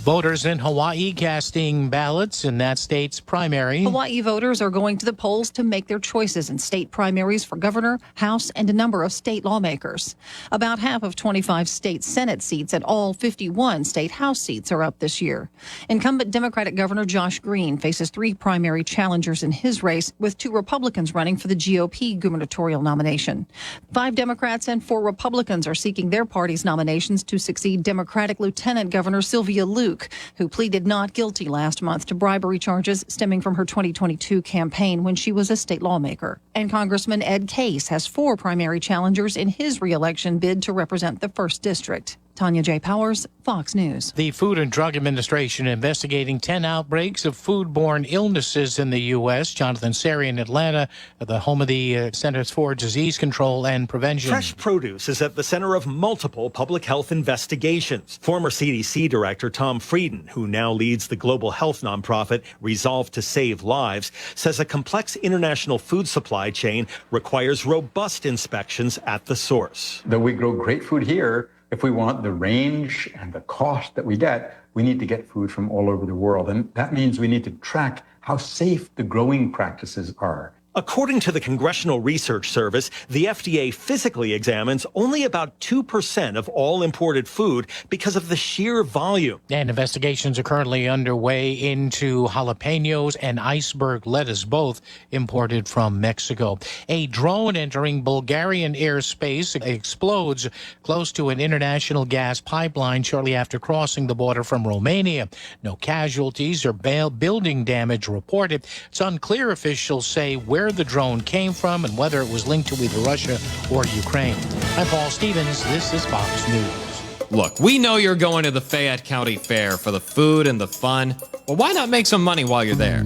Voters in Hawaii casting ballots in that state's primary. Hawaii voters are going to the polls to make their choices in state primaries for governor, House, and a number of state lawmakers. About half of 25 state Senate seats and all 51 state House seats are up this year. Incumbent Democratic Governor Josh Green faces 3 primary challengers in his race, with 2 Republicans running for the GOP gubernatorial nomination. 5 Democrats and 4 Republicans are seeking their party's nominations to succeed Democratic Lieutenant Governor Sylvia Luke, who pleaded not guilty last month to bribery charges stemming from her 2022 campaign when she was a state lawmaker. And Congressman Ed Case has 4 primary challengers in his reelection bid to represent the 1st District. Tanya J. Powers, Fox News. The Food and Drug Administration investigating 10 outbreaks of foodborne illnesses in the U.S. Jonathan Seri in Atlanta, the home of the Centers for Disease Control and Prevention. Fresh produce is at the center of multiple public health investigations. Former CDC Director Tom Frieden, who now leads the global health nonprofit Resolve to Save Lives, says a complex international food supply chain requires robust inspections at the source. Though we grow great food here, if we want the range and the cost that we get, we need to get food from all over the world. And that means we need to track how safe the growing practices are. According to the Congressional Research Service, the FDA physically examines only about 2% of all imported food because of the sheer volume. And investigations are currently underway into jalapenos and iceberg lettuce, both imported from Mexico. A drone entering Bulgarian airspace explodes close to an international gas pipeline shortly after crossing the border from Romania. No casualties or building damage reported. It's unclear, officials say, where the drone came from and whether it was linked to either Russia or Ukraine. I'm Paul Stevens. This is Fox News. Look, we know you're going to the Fayette County Fair for the food and the fun. Well, why not make some money while you're there?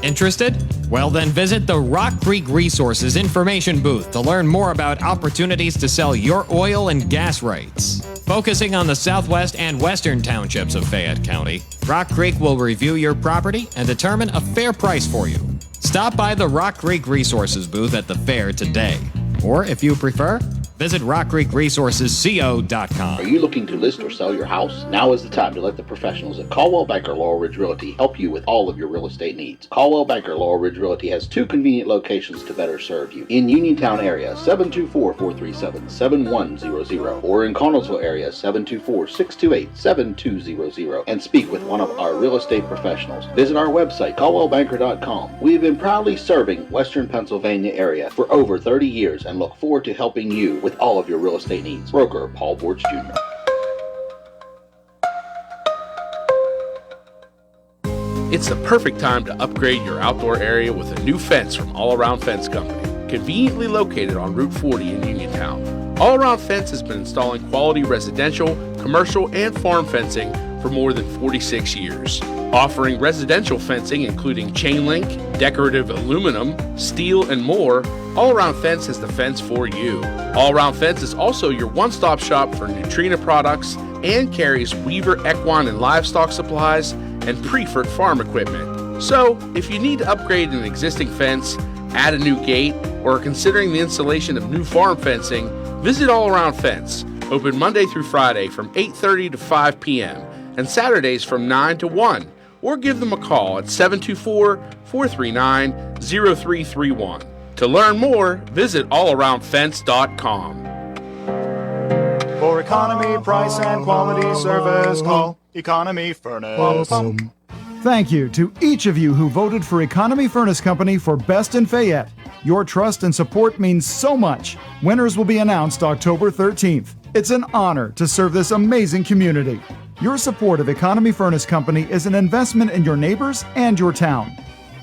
Interested? Well, then visit the Rock Creek Resources information booth to learn more about opportunities to sell your oil and gas rights. Focusing on the southwest and western townships of Fayette County, Rock Creek will review your property and determine a fair price for you. Stop by the Rock Creek Resources booth at the fair today. Or if you prefer, Visit rockcreekresourcesco.com. Are you looking to list or sell your house? Now is the time to let the professionals at Caldwell Banker Laurel Ridge Realty help you with all of your real estate needs. Caldwell Banker Laurel Ridge Realty has 2 convenient locations to better serve you. In Uniontown area, 724-437-7100, or in Connellsville area, 724-628-7200, and speak with one of our real estate professionals. Visit our website, caldwellbanker.com. We have been proudly serving Western Pennsylvania area for over 30 years and look forward to helping you with all of your real estate needs. Broker Paul Borch Jr. It's the perfect time to upgrade your outdoor area with a new fence from All Around Fence Company, conveniently located on Route 40 in Uniontown. All Around Fence has been installing quality residential, commercial, and farm fencing for more than 46 years. Offering residential fencing including chain link, decorative aluminum, steel, and more, All Around Fence has the fence for you. All Around Fence is also your one-stop shop for Neutrina products and carries Weaver equine and livestock supplies and Prefert farm equipment. So, if you need to upgrade an existing fence, add a new gate, or are considering the installation of new farm fencing, visit All Around Fence, open Monday through Friday from 8:30 to 5 p.m. and Saturdays from 9 to 1, or give them a call at 724-439-0331. To learn more, visit allaroundfence.com. For economy, price, and quality service, call Economy Furnace. Thank you to each of you who voted for Economy Furnace Company for Best in Fayette. Your trust and support means so much. Winners will be announced October 13th. It's an honor to serve this amazing community. Your support of Economy Furnace Company is an investment in your neighbors and your town.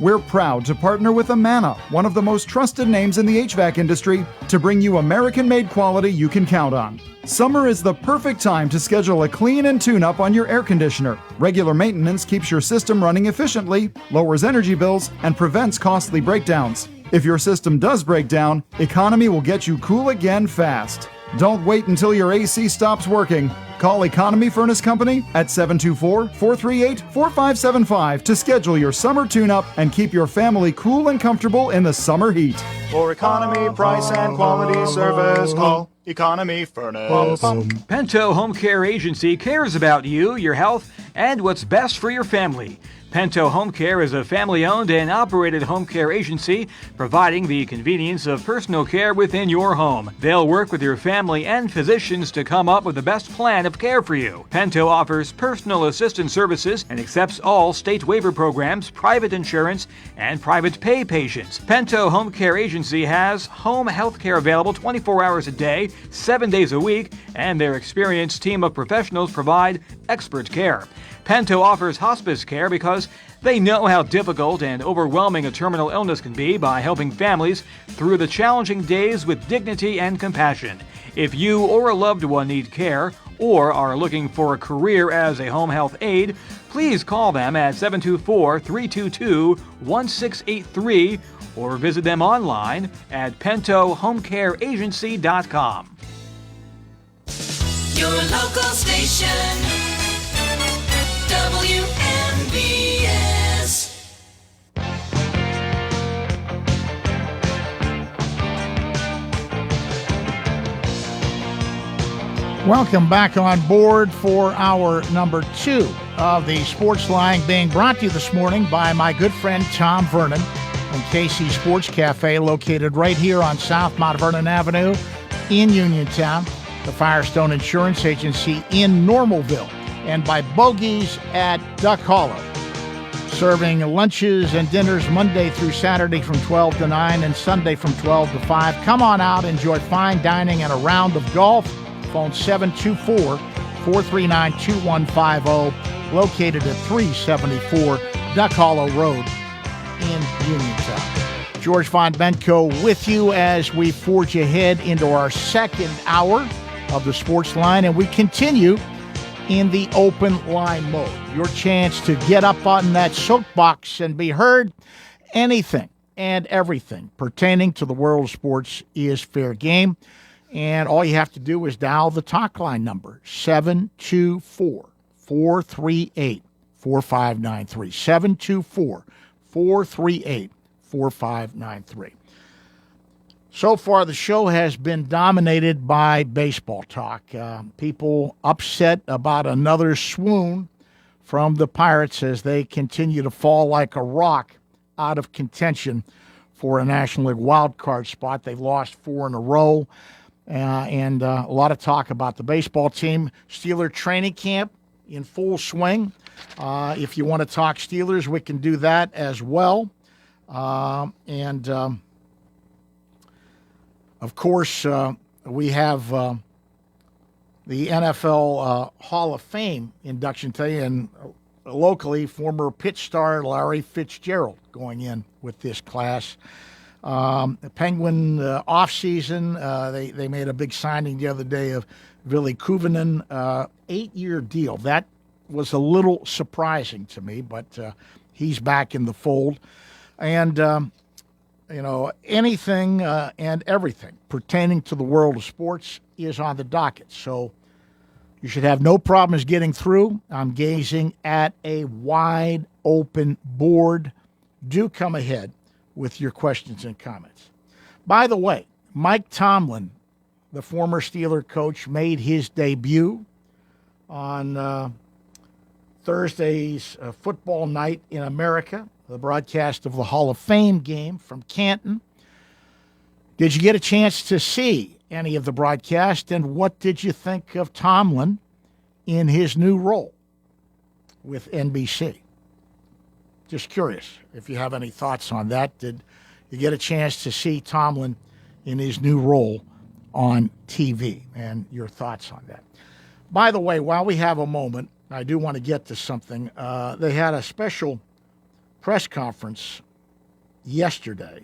We're proud to partner with Amana, one of the most trusted names in the HVAC industry, to bring you American-made quality you can count on. Summer is the perfect time to schedule a clean and tune-up on your air conditioner. Regular maintenance keeps your system running efficiently, lowers energy bills, and prevents costly breakdowns. If your system does break down, Economy will get you cool again fast. Don't wait until your AC stops working. Call Economy Furnace Company at 724-438-4575 to schedule your summer tune-up and keep your family cool and comfortable in the summer heat. For economy, price, and quality service, call Economy Furnace. Pento Home Care Agency cares about you, your health, and what's best for your family. Pento Home Care is a family-owned and operated home care agency providing the convenience of personal care within your home. They'll work with your family and physicians to come up with the best plan of care for you. Pento offers personal assistance services and accepts all state waiver programs, private insurance, and private pay patients. Pento Home Care Agency has home health care available 24 hours a day, 7 days a week, and their experienced team of professionals provide expert care. Pento offers hospice care because they know how difficult and overwhelming a terminal illness can be by helping families through the challenging days with dignity and compassion. If you or a loved one need care or are looking for a career as a home health aide, please call them at 724-322-1683 or visit them online at pentohomecareagency.com. Your local station. WMBS. Welcome back on board for hour number 2 of the Sportsline, being brought to you this morning by my good friend Tom Vernon from KC Sports Cafe, located right here on South Mount Vernon Avenue in Uniontown, the Firestone Insurance Agency in Normalville, and by Bogies at Duck Hollow, serving lunches and dinners Monday through Saturday from 12 to 9 and Sunday from 12 to 5. Come on out, enjoy fine dining and a round of golf. Phone 724-439-2150, located at 374 Duck Hollow Road in Uniontown. George Von Benko with you as we forge ahead into our second hour of the Sportsline, and we continue in the open line mode. Your chance to get up on that soapbox and be heard. Anything and everything pertaining to the world of sports is fair game. And all you have to do is dial the talk line number, 724-438-4593. 724-438-4593. So far, the show has been dominated by baseball talk. People upset about another swoon from the Pirates as they continue to fall like a rock out of contention for a National League wild card spot. They've lost 4 in a row, and a lot of talk about the baseball team. Steeler training camp in full swing. If you want to talk Steelers, we can do that as well. Of course, we have the NFL Hall of Fame induction today, and locally, former pitch star Larry Fitzgerald going in with this class. The Penguin offseason, they made a big signing the other day of Ville Kuvanen, 8-year deal. That was a little surprising to me, but he's back in the fold. And anything and everything pertaining to the world of sports is on the docket. So you should have no problems getting through. I'm gazing at a wide open board. Do come ahead with your questions and comments. By the way, Mike Tomlin, the former Steeler coach, made his debut on Thursday's football night in America, the broadcast of the Hall of Fame game from Canton. Did you get a chance to see any of the broadcast, and what did you think of Tomlin in his new role with NBC? Just curious if you have any thoughts on that. Did you get a chance to see Tomlin in his new role on TV, and your thoughts on that? By the way, while we have a moment, I do want to get to something. They had a special press conference yesterday.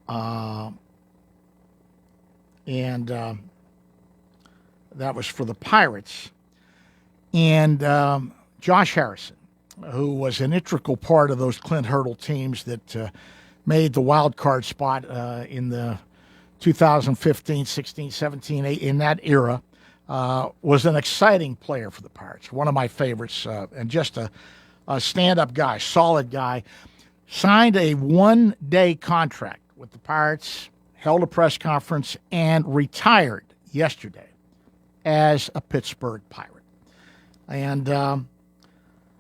That was for the Pirates. And Josh Harrison, who was an integral part of those Clint Hurdle teams that made the wild card spot in the 2015, 16, 17, 18, in that era, was an exciting player for the Pirates, one of my favorites, and just a stand-up guy, solid guy. Signed a one-day contract with the Pirates, held a press conference, and retired yesterday as a Pittsburgh Pirate. And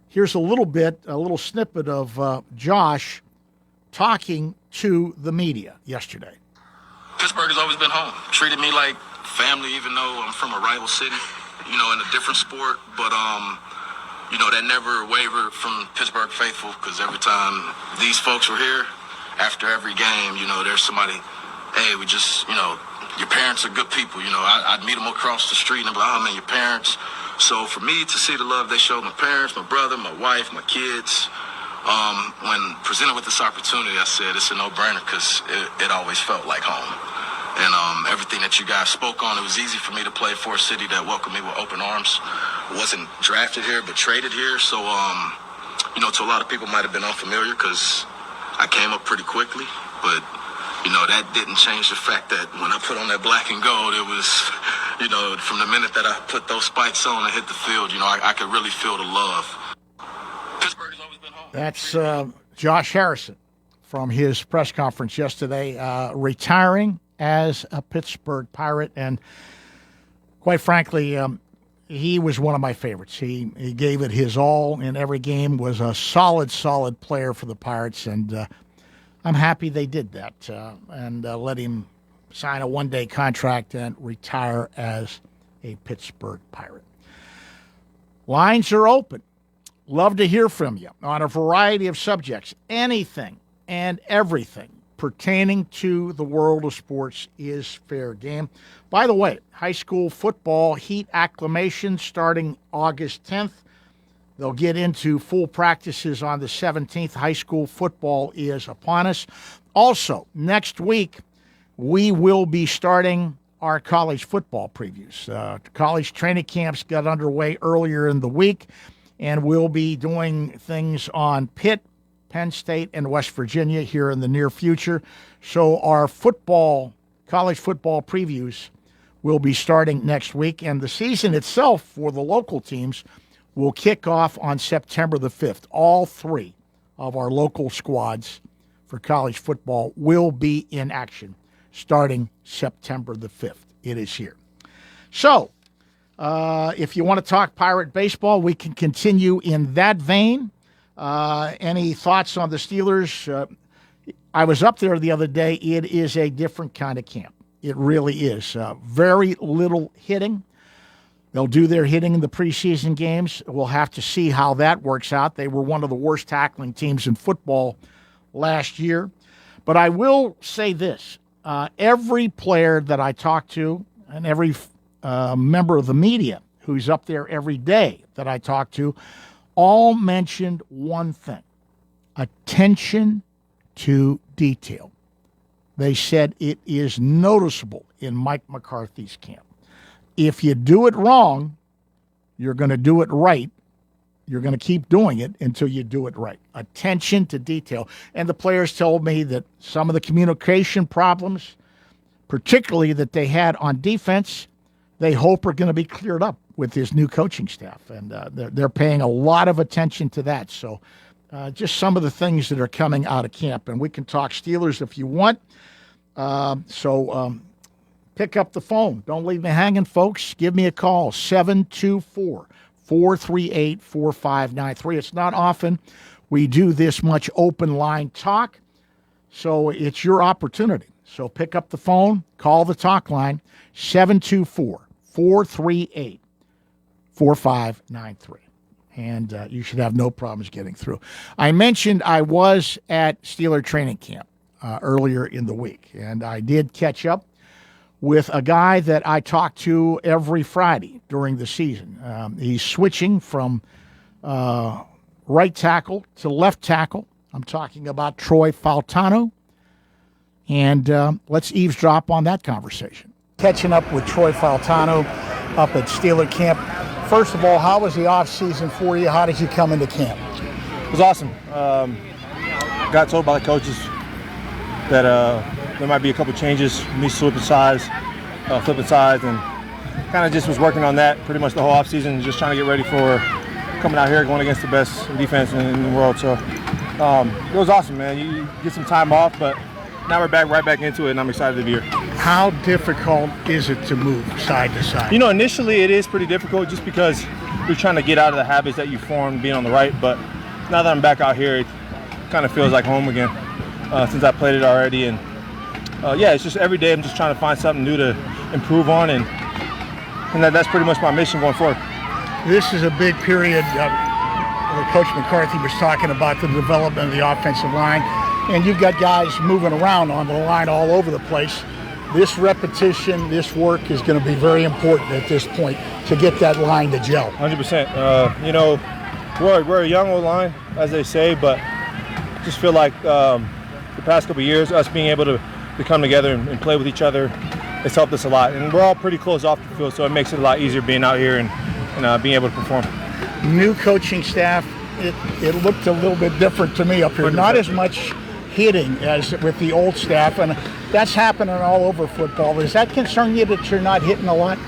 here's a little snippet of Josh talking to the media yesterday. Pittsburgh has always been home. Treated me like family, even though I'm from a rival city, in a different sport. But, that never wavered from Pittsburgh faithful, because every time these folks were here, after every game, there's somebody, hey, we just, your parents are good people. I'd meet them across the street and I'd be like, oh, man, your parents. So for me to see the love they showed my parents, my brother, my wife, my kids, when presented with this opportunity, I said it's a no-brainer, because it always felt like home. And everything that you guys spoke on, it was easy for me to play for a city that welcomed me with open arms. Wasn't drafted here, but traded here. So, to a lot of people might have been unfamiliar, because I came up pretty quickly. But, that didn't change the fact that when I put on that black and gold, it was, from the minute that I put those spikes on and hit the field, I could really feel the love. Pittsburgh has always been home. That's Josh Harrison from his press conference yesterday, retiring as a Pittsburgh Pirate. And quite frankly, he was one of my favorites. He gave it his all in every game, was a solid player for the Pirates, and I'm happy they did that and let him sign a one-day contract and retire as a Pittsburgh Pirate. Lines are open. Love to hear from you on a variety of subjects. Anything and everything pertaining to the world of sports is fair game. By the way, high school football heat acclimation starting August 10th. They'll get into full practices on the 17th. High school football is upon us. Also, next week, we will be starting our college football previews. College training camps got underway earlier in the week, and we'll be doing things on Pitt, Penn State, and West Virginia here in the near future. So our college football previews will be starting next week, and the season itself for the local teams will kick off on September the 5th. All three of our local squads for college football will be in action starting September the 5th. It is here. So, if you want to talk Pirate baseball, we can continue in that vein. Any thoughts on the Steelers? I was up there the other day. It is a different kind of camp. It really is. Very little hitting. They'll do their hitting in the preseason games. We'll have to see how that works out. They were one of the worst tackling teams in football last year. But I will say this. Every player that I talk to and every member of the media who's up there every day that I talk to all mentioned one thing: attention to detail. They said it is noticeable in Mike McCarthy's camp. If you do it wrong, you're going to do it right. You're going to keep doing it until you do it right. Attention to detail. And the players told me that some of the communication problems, particularly that they had on defense, they hope are going to be cleared up with his new coaching staff. And they're paying a lot of attention to that. So just some of the things that are coming out of camp. And we can talk Steelers if you want. Pick up the phone. Don't leave me hanging, folks. Give me a call, 724-438-4593. It's not often we do this much open line talk, so it's your opportunity. So pick up the phone, call the talk line, 724-438-4593. And you should have no problems getting through. I mentioned I was at Steeler training camp earlier in the week, and I did catch up with a guy that I talk to every Friday during the season. He's switching from right tackle to left tackle. I'm talking about Troy Faltano. And let's eavesdrop on that conversation. Catching up with Troy Faltano up at Steeler camp. First of all, how was the offseason for you? How did you come into camp? It was awesome. Got told by the coaches that there might be a couple changes, me flipping sides, and kind of just was working on that pretty much the whole offseason, just trying to get ready for coming out here, going against the best defense in the world. So it was awesome, man. You get some time off, but now we're right back into it, and I'm excited to be here. How difficult is it to move side to side? You know, initially it is pretty difficult just because you're trying to get out of the habits that you formed being on the right, but now that I'm back out here, it kind of feels like home again since I played it already. And it's just every day I'm just trying to find something new to improve on, and that's pretty much my mission going forward. This is a big period. Coach McCarthy was talking about the development of the offensive line, and you've got guys moving around on the line all over the place. This repetition, this work is going to be very important at this point to get that line to gel. 100%. We're a young old line, as they say, but just feel like the past couple of years, us being able to come together and play with each other, it's helped us a lot. And we're all pretty close off the field, so it makes it a lot easier being out here and being able to perform. New coaching staff, it looked a little bit different to me up here. 100%. Not as much hitting as with the old staff, and that's happening all over football. Does that concern you that you're not hitting a lot?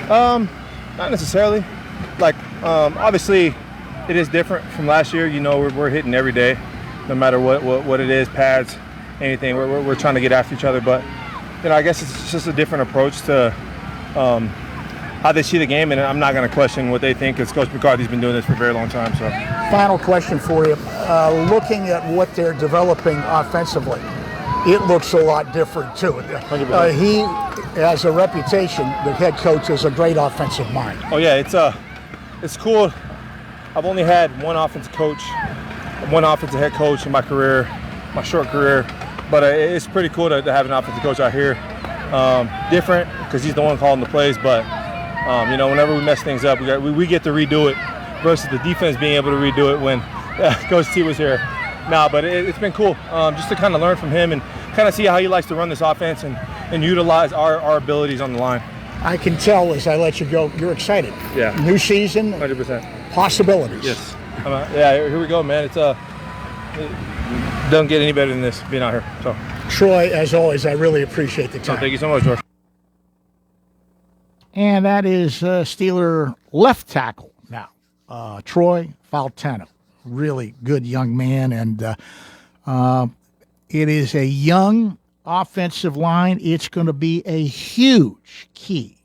Not necessarily. Obviously, it is different from last year. We're hitting every day, no matter what it is, pads, anything. We're trying to get after each other, but I guess it's just a different approach to how they see the game, and I'm not going to question what they think, because Coach McCarthy's been doing this for a very long time. So, final question for you: looking at what they're developing offensively, it looks a lot different too. He has a reputation, the head coach, as a great offensive mind. Oh yeah, it's cool. I've only had one offensive head coach in my career, my short career. But it's pretty cool to have an offensive coach out here. Different because he's the one calling the plays, but whenever we mess things up, we get to redo it versus the defense being able to redo it when Coach T was here. But it's been cool just to kind of learn from him and kind of see how he likes to run this offense and utilize our abilities on the line. I can tell as I let you go, you're excited. Yeah. New season. 100%. Possibilities. Yes. Here we go, man. It doesn't get any better than this being out here. So, Troy, as always, I really appreciate the time. Thank you so much, George. And that is Steeler left tackle now, Troy Faltano. Really good young man, and It is a young offensive line. It's going to be a huge key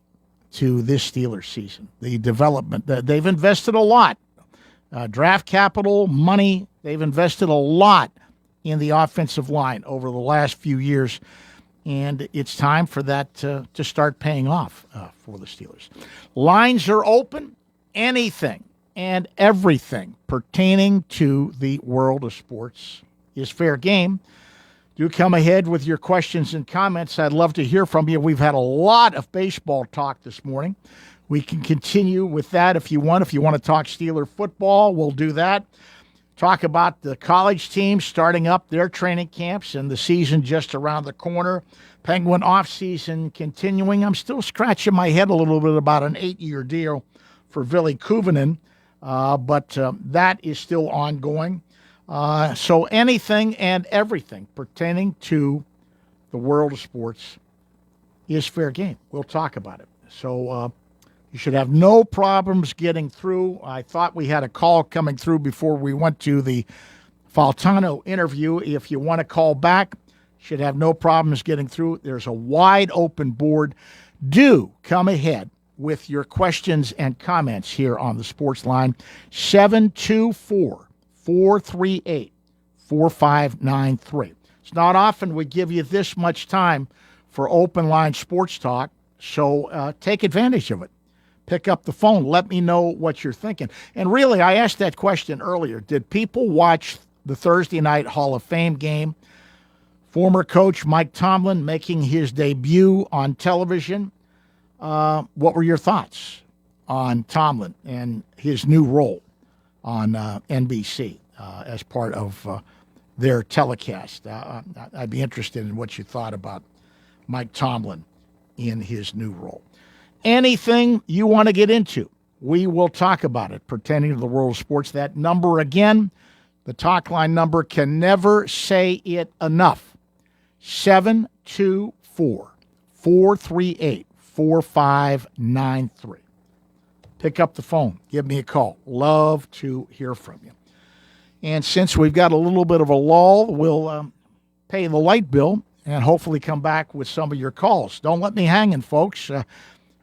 to this Steelers season. The development, they've invested a lot. Draft capital, money, they've invested a lot in the offensive line over the last few years, and it's time for that to start paying off for the Steelers. Lines are open. Anything and everything pertaining to the world of sports is fair game. Do come ahead with your questions and comments. I'd love to hear from you. We've had a lot of baseball talk this morning. We can continue with that if you want. If you want to talk Steeler football, we'll do that. Talk about the college teams starting up their training camps and the season just around the corner. Penguin offseason continuing. I'm still scratching my head a little bit about an 8-year deal for Ville Kuvanen, but that is still ongoing. So anything and everything pertaining to the world of sports is fair game. We'll talk about it. So you should have no problems getting through. I thought we had a call coming through before we went to the Faltano interview. If you want to call back, should have no problems getting through. There's a wide open board. Do come ahead with your questions and comments here on the Sports Line. 724-438-4593. It's not often we give you this much time for open line sports talk, so take advantage of it. Pick up the phone. Let me know what you're thinking. And really, I asked that question earlier. Did people watch the Thursday night Hall of Fame game? Former coach Mike Tomlin making his debut on television. What were your thoughts on Tomlin and his new role on NBC as part of their telecast? I'd be interested in what you thought about Mike Tomlin in his new role. Anything you want to get into, we will talk about it pertaining to the world of sports. That number again, the talk line number, can never say it enough. 724-438-4593. Pick up the phone. Give me a call. Love to hear from you. And since we've got a little bit of a lull, we'll pay the light bill and hopefully come back with some of your calls. Don't let me hanging, folks.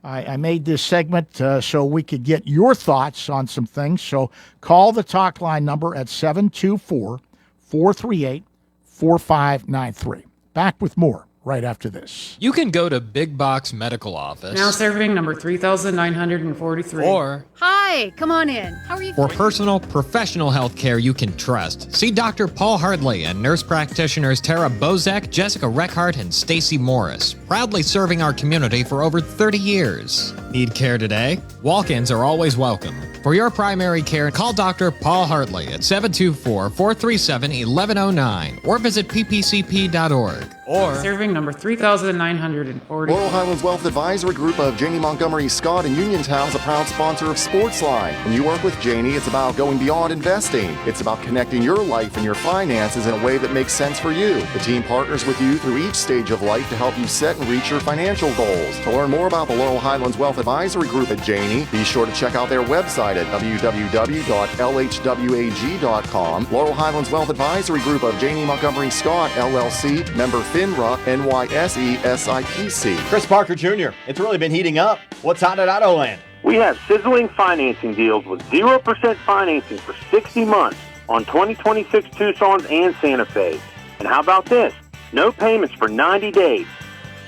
I made this segment so we could get your thoughts on some things. So call the talk line number at 724-438-4593. Back with more right after this. You can go to Big Box Medical Office. Now serving number 3,943. Or Hi, come on in. How are you? for personal, professional health care you can trust, see Dr. Paul Hartley and nurse practitioners Tara Bozek, Jessica Reckhart, and Stacy Morris, proudly serving our community for over 30 years. Need care today? Walk-ins are always welcome. For your primary care, call Dr. Paul Hartley at 724-437-1109 or visit ppcp.org. Or serving number 3,940. Laurel Highlands Wealth Advisory Group of Janie Montgomery Scott in Uniontown is a proud sponsor of Sportsline. When you work with Janie, it's about going beyond investing. It's about connecting your life and your finances in a way that makes sense for you. The team partners with you through each stage of life to help you set and reach your financial goals. To learn more about the Laurel Highlands Wealth Advisory Group at Janie, be sure to check out their website at www.lhwag.com. Laurel Highlands Wealth Advisory Group of Janie Montgomery Scott, LLC, member FINRA, NYSE, SIPC. Chris Parker Jr., it's really been heating up. What's hot at Autoland? We have sizzling financing deals with 0% financing for 60 months on 2026 Tucsons and Santa Fe. And how about this? No payments for 90 days.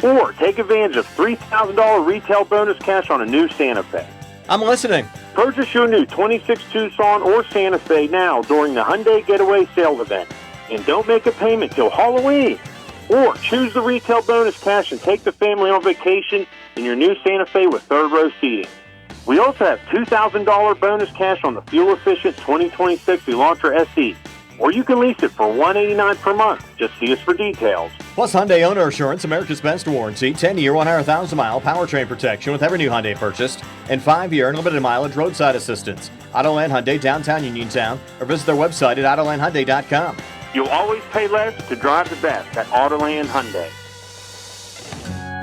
Or take advantage of $3,000 retail bonus cash on a new Santa Fe. I'm listening. Purchase your new 26 Tucson or Santa Fe now during the Hyundai Getaway Sales event. And don't make a payment till Halloween. Or choose the retail bonus cash and take the family on vacation in your new Santa Fe with third row seating. We also have $2,000 bonus cash on the fuel-efficient 2026 Elantra SE. Or you can lease it for $189 per month. Just see us for details. Plus Hyundai Owner Assurance, America's Best Warranty, 10-year, 100,000-mile powertrain protection with every new Hyundai purchased, and 5-year unlimited mileage roadside assistance. Autoland Hyundai, downtown Uniontown, or visit their website at AutolandHyundai.com. You'll always pay less to drive the best at Autoland Hyundai.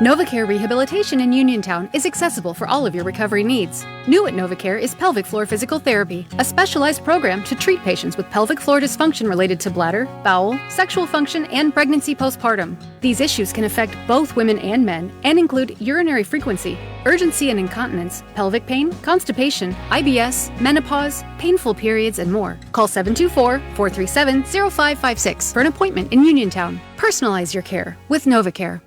NovaCare Rehabilitation in Uniontown is accessible for all of your recovery needs. New at NovaCare is pelvic floor physical therapy, a specialized program to treat patients with pelvic floor dysfunction related to bladder, bowel, sexual function, and pregnancy postpartum. These issues can affect both women and men and include urinary frequency, urgency and incontinence, pelvic pain, constipation, IBS, menopause, painful periods, and more. Call 724-437-0556 for an appointment in Uniontown. Personalize your care with NovaCare.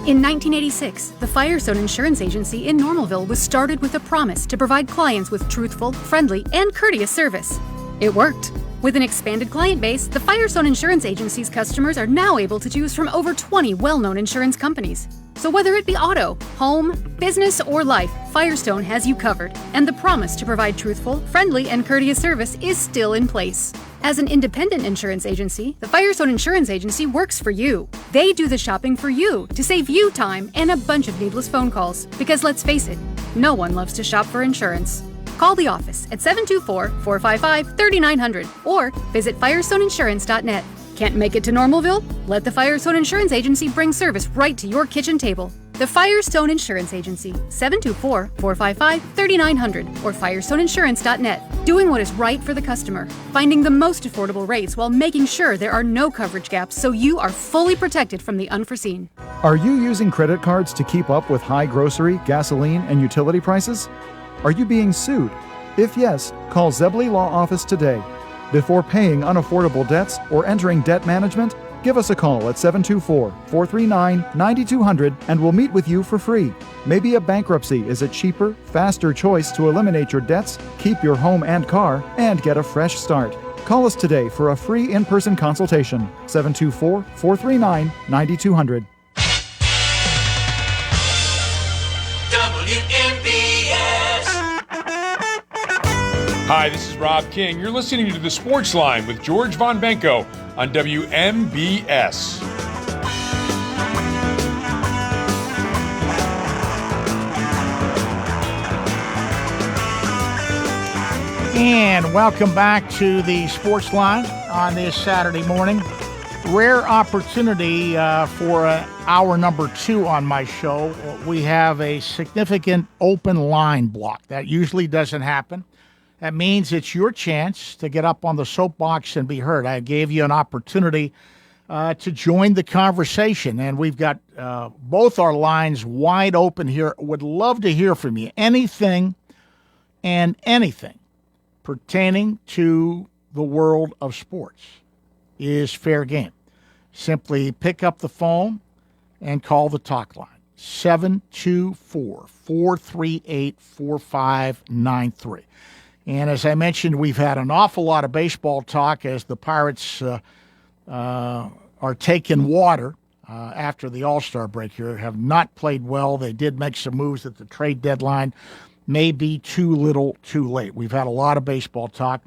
In 1986, the Firestone Insurance Agency in Normalville was started with a promise to provide clients with truthful, friendly, and courteous service. It worked. With an expanded client base, the Firestone Insurance Agency's customers are now able to choose from over 20 well-known insurance companies. So whether it be auto, home, business, or life, Firestone has you covered, and the promise to provide truthful, friendly, and courteous service is still in place. As an independent insurance agency, the Firestone Insurance Agency works for you. They do the shopping for you to save you time and a bunch of needless phone calls. Because let's face it, no one loves to shop for insurance. Call the office at 724-455-3900 or visit firestoneinsurance.net. Can't make it to Normalville? Let the Firestone Insurance Agency bring service right to your kitchen table. The Firestone Insurance Agency, 724-455-3900 or firestoneinsurance.net. Doing what is right for the customer, finding the most affordable rates while making sure there are no coverage gaps so you are fully protected from the unforeseen. Are you using credit cards to keep up with high grocery, gasoline, and utility prices? Are you being sued? If yes, call Zebley Law Office today. Before paying unaffordable debts or entering debt management, give us a call at 724-439-9200 and we'll meet with you for free. Maybe a bankruptcy is a cheaper, faster choice to eliminate your debts, keep your home and car, and get a fresh start. Call us today for a free in-person consultation. 724-439-9200. Hi, this is Rob King. You're listening to the Sportsline with George Von Benko on WMBS. And welcome back to the Sportsline on this Saturday morning. Rare opportunity for hour number 2 on my show. We have a significant open line block. That usually doesn't happen. That means it's your chance to get up on the soapbox and be heard. I gave you an opportunity to join the conversation, and we've got both our lines wide open here. Would love to hear from you. Anything and anything pertaining to the world of sports is fair game. Simply pick up the phone and call the talk line, 724-438-4593. And as I mentioned, we've had an awful lot of baseball talk as the Pirates are taking water after the All-Star break here. Have not played well. They did make some moves at the trade deadline. May be too little, too late. We've had a lot of baseball talk.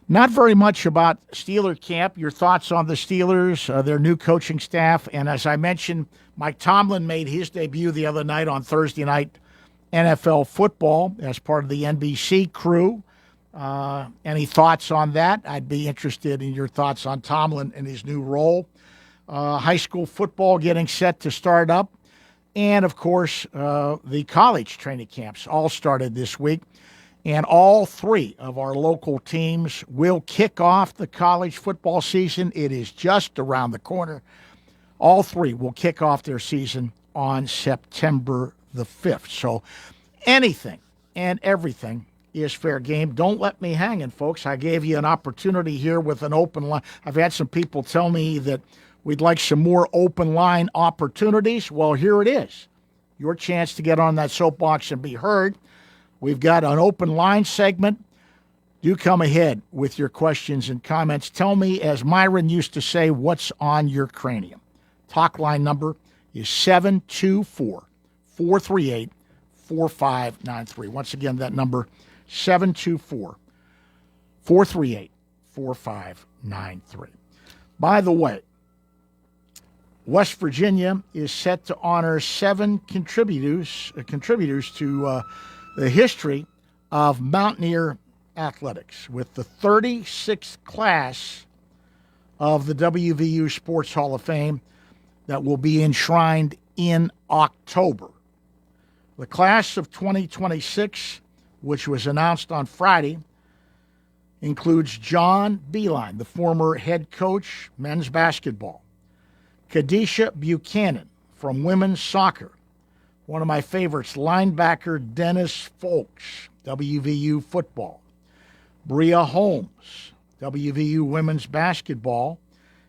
Not very much about Steeler camp. Your thoughts on the Steelers, their new coaching staff. And as I mentioned, Mike Tomlin made his debut the other night on Thursday Night NFL Football as part of the NBC crew. Any thoughts on that? I'd be interested in your thoughts on Tomlin and his new role. High school football getting set to start up. And, of course, the college training camps all started this week. And all 3 of our local teams will kick off the college football season. It is just around the corner. All 3 will kick off their season on September the 5th. So anything and everything is fair game. Don't let me hanging, folks. I gave you an opportunity here with an open line. I've had some people tell me that we'd like some more open line opportunities. Well, here it is. Your chance to get on that soapbox and be heard. We've got an open line segment. Do come ahead with your questions and comments. Tell me, as Myron used to say, what's on your cranium. Talk line number is 724-438-4593. Once again, that number, 724-438-4593. By the way, West Virginia is set to honor 7 contributors to the history of Mountaineer athletics with the 36th class of the WVU Sports Hall of Fame. that will be enshrined in October. The class of 2026, which was announced on Friday, includes John Beeline, the former head coach, men's basketball, Kadisha Buchanan from women's soccer, one of my favorites, linebacker Dennis Folks, WVU football, Bria Holmes, WVU women's basketball,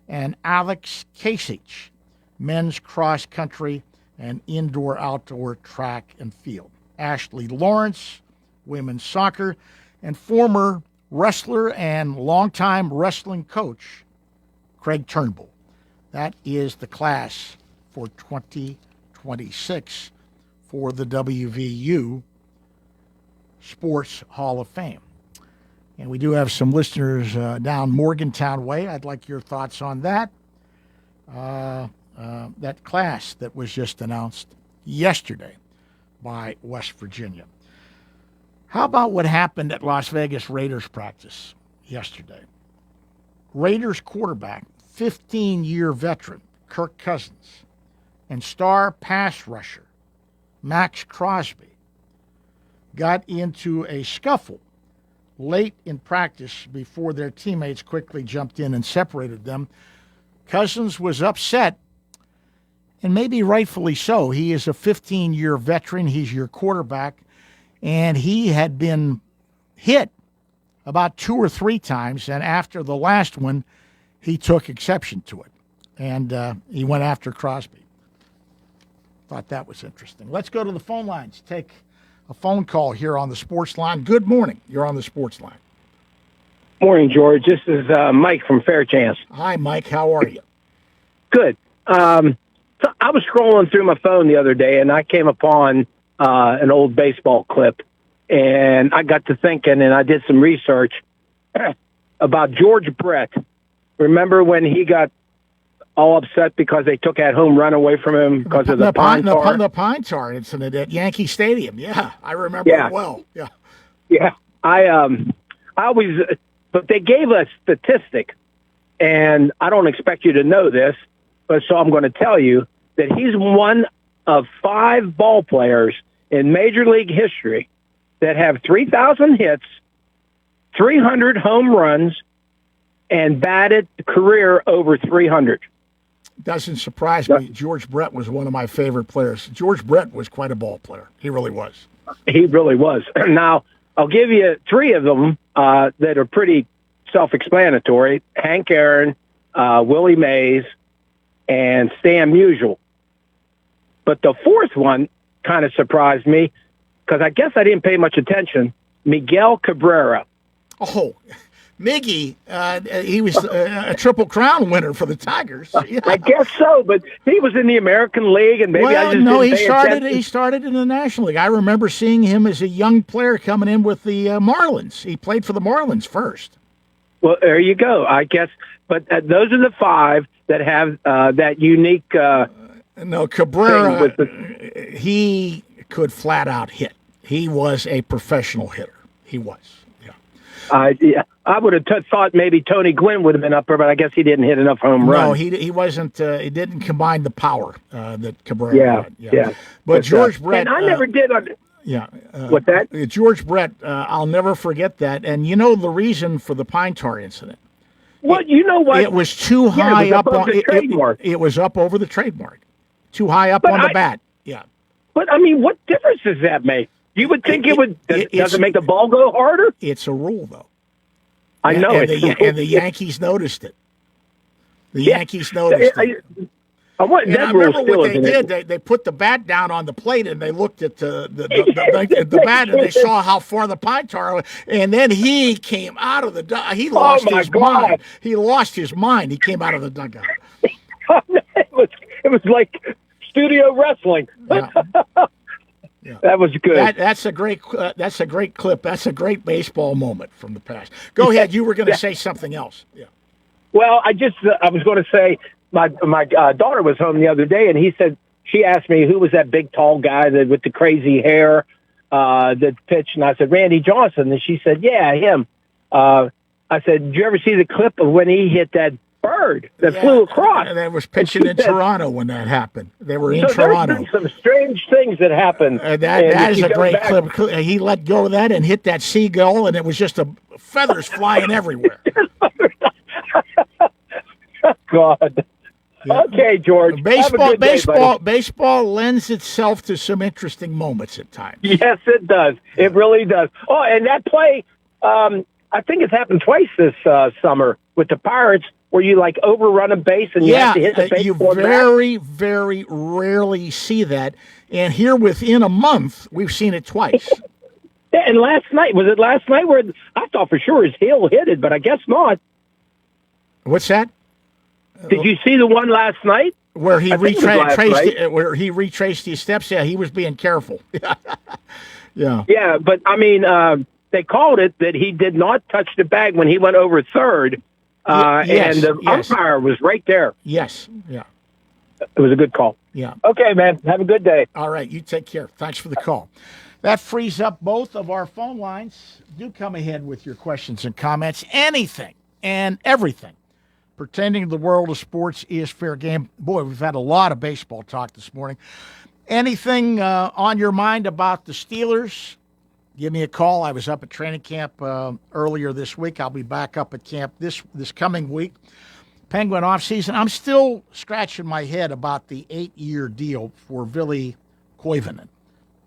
and Alex Kasich, men's cross country and indoor-outdoor track and field. Ashley Lawrence, women's soccer, and former wrestler and longtime wrestling coach, Craig Turnbull. That is the class for 2026 for the WVU Sports Hall of Fame. And we do have some listeners down Morgantown way. I'd like your thoughts on that. That class that was just announced yesterday by West Virginia. How about what happened at Las Vegas Raiders practice yesterday? Raiders quarterback, 15-year veteran Kirk Cousins, and star pass rusher Max Crosby got into a scuffle late in practice before their teammates quickly jumped in and separated them. Cousins was upset, and maybe rightfully so. He is a 15-year veteran. He's your quarterback, and he had been hit about 2 or 3 times, and after the last one, he took exception to it, and he went after Crosby. Thought that was interesting. Let's go to the phone lines. Take a phone call here on the Sports Line. Good morning. You're on the Sports Line. Morning, George. This is Mike from Fairchance. Hi, Mike. How are you? Good. So I was scrolling through my phone the other day, and I came upon an old baseball clip, and I got to thinking, and I did some research about George Brett. Remember when he got all upset because they took that home run away from him because of the pine tar? The pine tar incident at Yankee Stadium. Yeah, I remember it well. Yeah. Yeah. I always, but they gave a statistic, and I don't expect you to know this, but so I'm going to tell you that he's one of 5 ball players in Major League history that have 3,000 hits, 300 home runs, and batted career over 300. Doesn't surprise me. George Brett was one of my favorite players. George Brett was quite a ball player. He really was. He really was. Now, I'll give you 3 of them that are pretty self-explanatory. Hank Aaron, Willie Mays, and Stan Musial. But the 4th one kind of surprised me because I guess I didn't pay much attention. Miguel Cabrera. Oh, Miggy, he was a Triple Crown winner for the Tigers. Yeah. I guess so, but he was in the American League, and maybe I just didn't pay attention. He started in the National League. I remember seeing him as a young player coming in with the Marlins. He played for the Marlins first. Well, there you go. I guess, but those are the 5 that have that unique. No, Cabrera, he could flat out hit. He was a professional hitter. He was. Yeah, I would have thought maybe Tony Gwynn would have been up there, but I guess he didn't hit enough home runs. No, he wasn't. He didn't combine the power that Cabrera had. Yeah. But George Brett. And I never did. What's that? George Brett, I'll never forget that. And you know the reason for the pine tar incident? Well, you know what? It was too high up on the trademark. It was up over the trademark. Too high up on the bat. Yeah. But, I mean, what difference does that make? You would think it would. Does it make the ball go harder? It's a rule, though. I know and the Yankees noticed it. The Yankees noticed it. I remember what they did. They put the bat down on the plate and they looked at the bat and they saw how far the pine tar was. And then he came out of the he lost his mind. He lost his mind. He came out of the dugout. It was like studio wrestling. Yeah. Yeah. That was good. That's a great clip. That's a great baseball moment from the past. Go ahead. You were going to say something else. Yeah. Well, I was going to say my daughter was home the other day, and she asked me who was that big tall guy with the crazy hair that pitched, and I said Randy Johnson, and she said, yeah, him. I said, did you ever see the clip of when he hit that bird that flew across. And they was pitching in Toronto when that happened. They were in so Toronto. There's been some strange things that happened. That is a great clip. He let go of that and hit that seagull, and it was just feathers flying everywhere. God. Yeah. Okay, George. Baseball lends itself to some interesting moments at times. Yes, it does. It really does. Oh, and that play, I think it's happened twice this summer with the Pirates, where you like overrun a base and you have to hit the base. You very, very rarely see that. And here within a month, we've seen it twice. Yeah, and last night, was it last night where I thought for sure his heel hit it, but I guess not. What's that? Did you see the one last night? Where he retraced his steps? Yeah, he was being careful. Yeah. Yeah, but I mean, they called it that he did not touch the bag when he went over third, and the umpire was right there. Yes. Yeah. It was a good call. Yeah. Okay, man. Have a good day. All right. You take care. Thanks for the call. That frees up both of our phone lines. Do come ahead with your questions and comments. Anything and everything pertaining to the world of sports is fair game. Boy, we've had a lot of baseball talk this morning. Anything on your mind about the Steelers? Give me a call. I was up at training camp earlier this week. I'll be back up at camp this coming week. Penguin offseason. I'm still scratching my head about the 8-year deal for Ville Koivunen.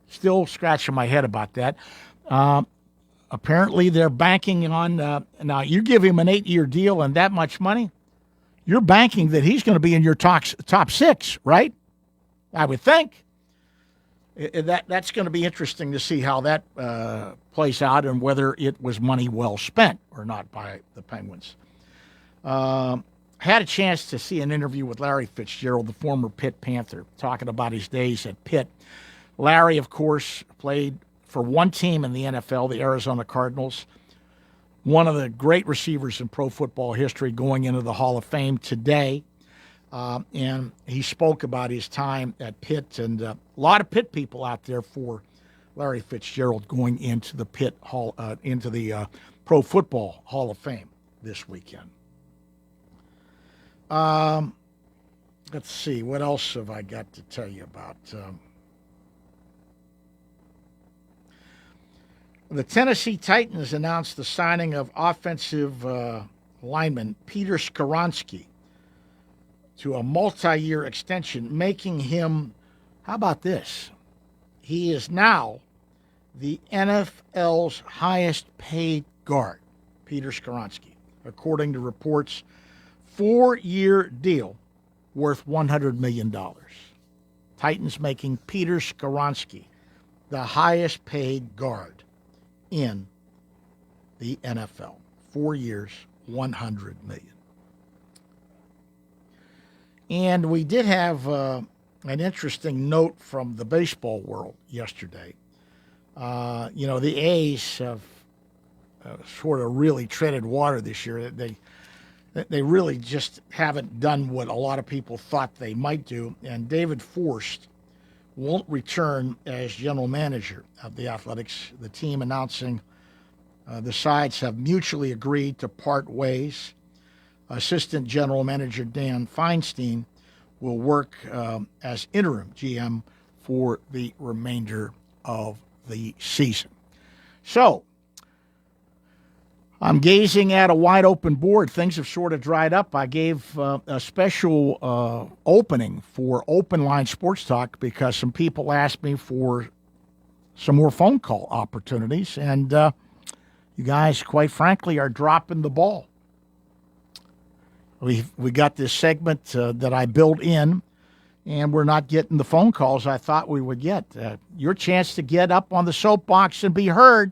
Still scratching my head about that. Apparently, they're banking on now, you give him an 8-year deal and that much money, you're banking that he's going to be in your top six, right? I would think. That's going to be interesting to see how that plays out and whether it was money well spent or not by the Penguins. Had a chance to see an interview with Larry Fitzgerald, the former Pitt Panther, talking about his days at Pitt. Larry, of course, played for one team in the NFL, the Arizona Cardinals. One of the great receivers in pro football history, going into the Hall of Fame today. And he spoke about his time at Pitt, and a lot of Pitt people out there for Larry Fitzgerald going into the Pitt Hall, into the Pro Football Hall of Fame this weekend. Let's see, what else have I got to tell you about? The Tennessee Titans announced the signing of offensive lineman Peter Skoronski to a multi-year extension, making him, how about this? He is now the NFL's highest paid guard, Peter Skoronski, according to reports. 4-year deal worth $100 million. Titans making Peter Skoronski the highest paid guard in the NFL. 4 years, $100 million. And we did have an interesting note from the baseball world yesterday. The A's have sort of really treaded water this year. They really just haven't done what a lot of people thought they might do. And David Forst won't return as general manager of the Athletics. The team announcing the sides have mutually agreed to part ways. Assistant General Manager Dan Feinstein will work as interim GM for the remainder of the season. So, I'm gazing at a wide open board. Things have sort of dried up. I gave a special opening for Open Line Sports Talk because some people asked me for some more phone call opportunities, and you guys, quite frankly, are dropping the ball. We got this segment that I built in, and we're not getting the phone calls I thought we would get. Your chance to get up on the soapbox and be heard.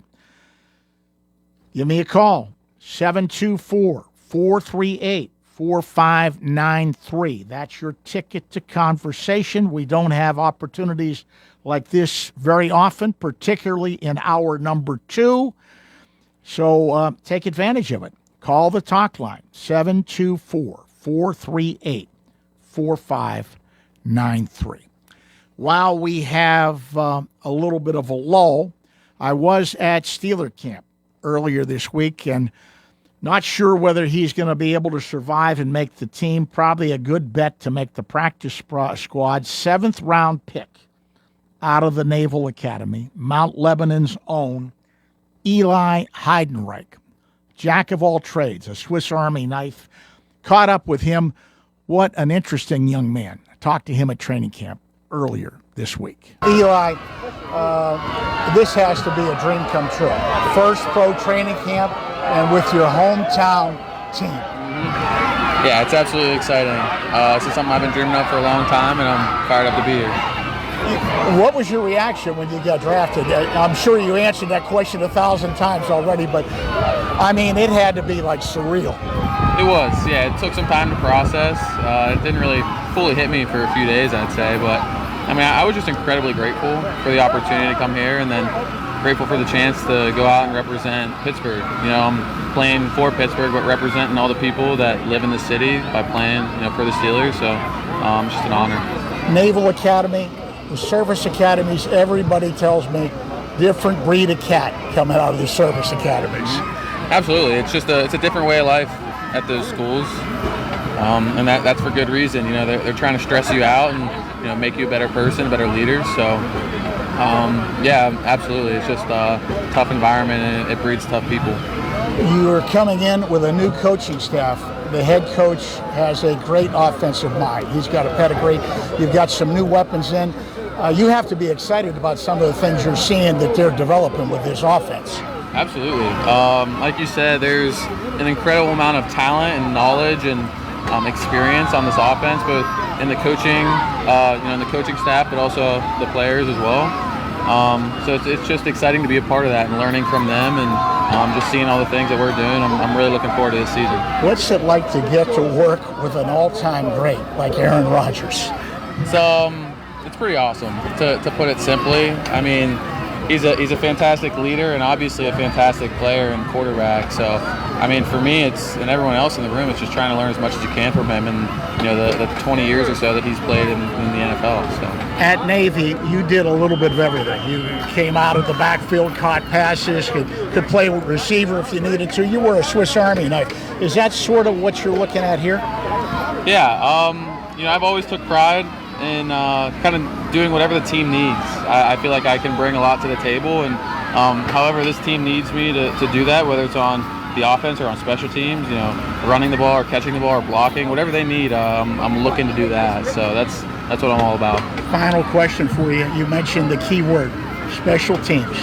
Give me a call, 724-438-4593. That's your ticket to conversation. We don't have opportunities like this very often, particularly in hour number 2. So take advantage of it. Call the talk line, 724-438-4593. While we have a little bit of a lull, I was at Steeler camp earlier this week, and Not sure whether he's going to be able to survive and make the team. Probably a good bet to make the practice squad. 7th round pick out of the Naval Academy, Mount Lebanon's own Eli Heidenreich. Jack of all trades, a Swiss Army knife. Caught up with him. What an interesting young man. I talked to him at training camp earlier this week. Eli, this has to be a dream come true. First pro training camp and with your hometown team. Yeah, it's absolutely exciting. This is something I've been dreaming of for a long time, and I'm fired up to be here. What was your reaction when you got drafted? I'm sure you answered that question 1,000 times already, but I mean, it had to be like surreal. It was, yeah. It took some time to process. It didn't really fully hit me for a few days, I'd say, but I mean, I was just incredibly grateful for the opportunity to come here, and then grateful for the chance to go out and represent Pittsburgh. You know, I'm playing for Pittsburgh, but representing all the people that live in the city by playing, you know, for the Steelers. So it's just an honor. Naval Academy, the service academies, everybody tells me different breed of cat coming out of the service academies. Absolutely, it's just it's a different way of life at those schools, and that's for good reason. You know, they're trying to stress you out and, you know, make you a better person, a better leader. So yeah, absolutely, it's just a tough environment and it breeds tough people. You are coming in with a new coaching staff. The head coach has a great offensive mind. He's got a pedigree. You've got some new weapons in. You have to be excited about some of the things you're seeing that they're developing with this offense. Absolutely. Like you said, there's an incredible amount of talent and knowledge and experience on this offense, both in the coaching, in the coaching staff, but also the players as well. So it's just exciting to be a part of that and learning from them and just seeing all the things that we're doing. I'm really looking forward to this season. What's it like to get to work with an all-time great like Aaron Rodgers? It's pretty awesome, to put it simply. I mean, he's a fantastic leader and obviously a fantastic player and quarterback. So, I mean, for me, and everyone else in the room, it's just trying to learn as much as you can from him and, you know, the 20 years or so that he's played in the NFL. So. At Navy, you did a little bit of everything. You came out of the backfield, caught passes, could play receiver if you needed to. You were a Swiss Army knife. Is that sort of what you're looking at here? Yeah, you know, I've always took pride in kind of doing whatever the team needs. I feel like I can bring a lot to the table, and however this team needs me to do that, whether it's on the offense or on special teams, you know, running the ball or catching the ball or blocking, whatever they need, I'm looking to do that. So that's what I'm all about. Final question for you. You mentioned the key word, special teams,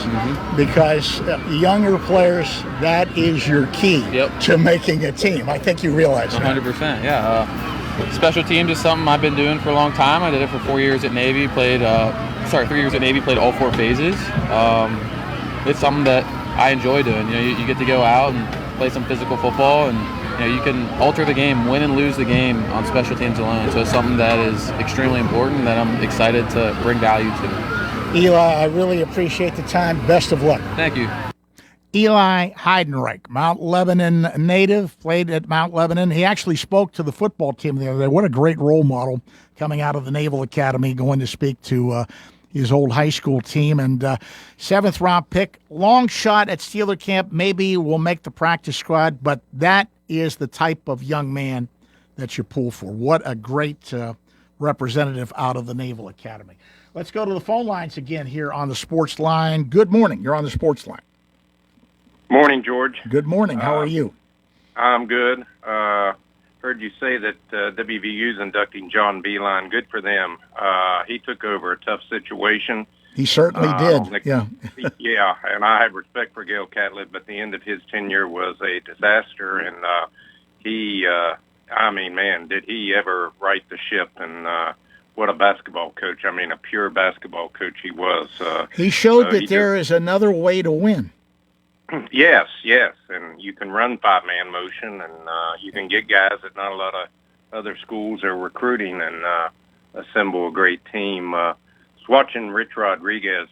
because younger players, that is your key to making a team. I think you realize that. 100%, yeah. Special teams is something I've been doing for a long time. I did it for 4 years at Navy. 3 years at Navy. Played all 4 phases. It's something that I enjoy doing. You know, you get to go out and play some physical football, and you know, you can alter the game, win and lose the game on special teams alone. So it's something that is extremely important that I'm excited to bring value to. Eli, I really appreciate the time. Best of luck. Thank you. Eli Heidenreich, Mount Lebanon native, played at Mount Lebanon. He actually spoke to the football team the other day. What a great role model coming out of the Naval Academy, going to speak to his old high school team. And 7th round pick, long shot at Steeler camp, maybe will make the practice squad, but that is the type of young man that you pull for. What a great representative out of the Naval Academy. Let's go to the phone lines again here on the Sports Line. Good morning. You're on the Sports Line. Morning, George. Good morning. How are you? I'm good. Heard you say that WVU's inducting John Beeline. Good for them. He took over a tough situation. He certainly did. Yeah. Yeah, and I have respect for Gail Catlett, but the end of his tenure was a disaster, and I mean, man, did he ever right the ship, and what a basketball coach. I mean, a pure basketball coach he was. He showed that there is another way to win. Yes, and you can run 5-man motion, and you can get guys that not a lot of other schools are recruiting and assemble a great team. I was watching Rich Rodriguez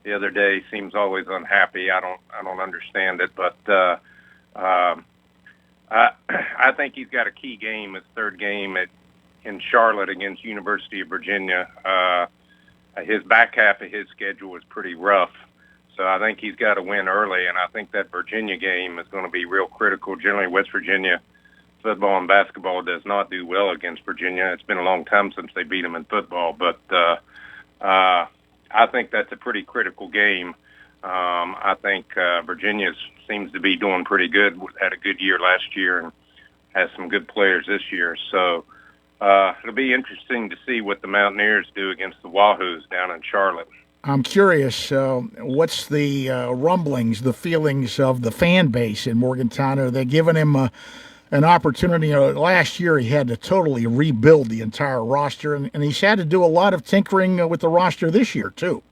the other day. Seems always unhappy. I don't understand it, but I think he's got a key game, his 3rd game in Charlotte against University of Virginia. His back half of his schedule was pretty rough. So I think he's got to win early, and I think that Virginia game is going to be real critical. Generally, West Virginia football and basketball does not do well against Virginia. It's been a long time since they beat them in football, but I think that's a pretty critical game. I think Virginia seems to be doing pretty good. Had a good year last year and has some good players this year. So it'll be interesting to see what the Mountaineers do against the Wahoos down in Charlotte. I'm curious, what's the rumblings, the feelings of the fan base in Morgantown? Are they giving him an opportunity? Last year he had to totally rebuild the entire roster, and he's had to do a lot of tinkering with the roster this year, too.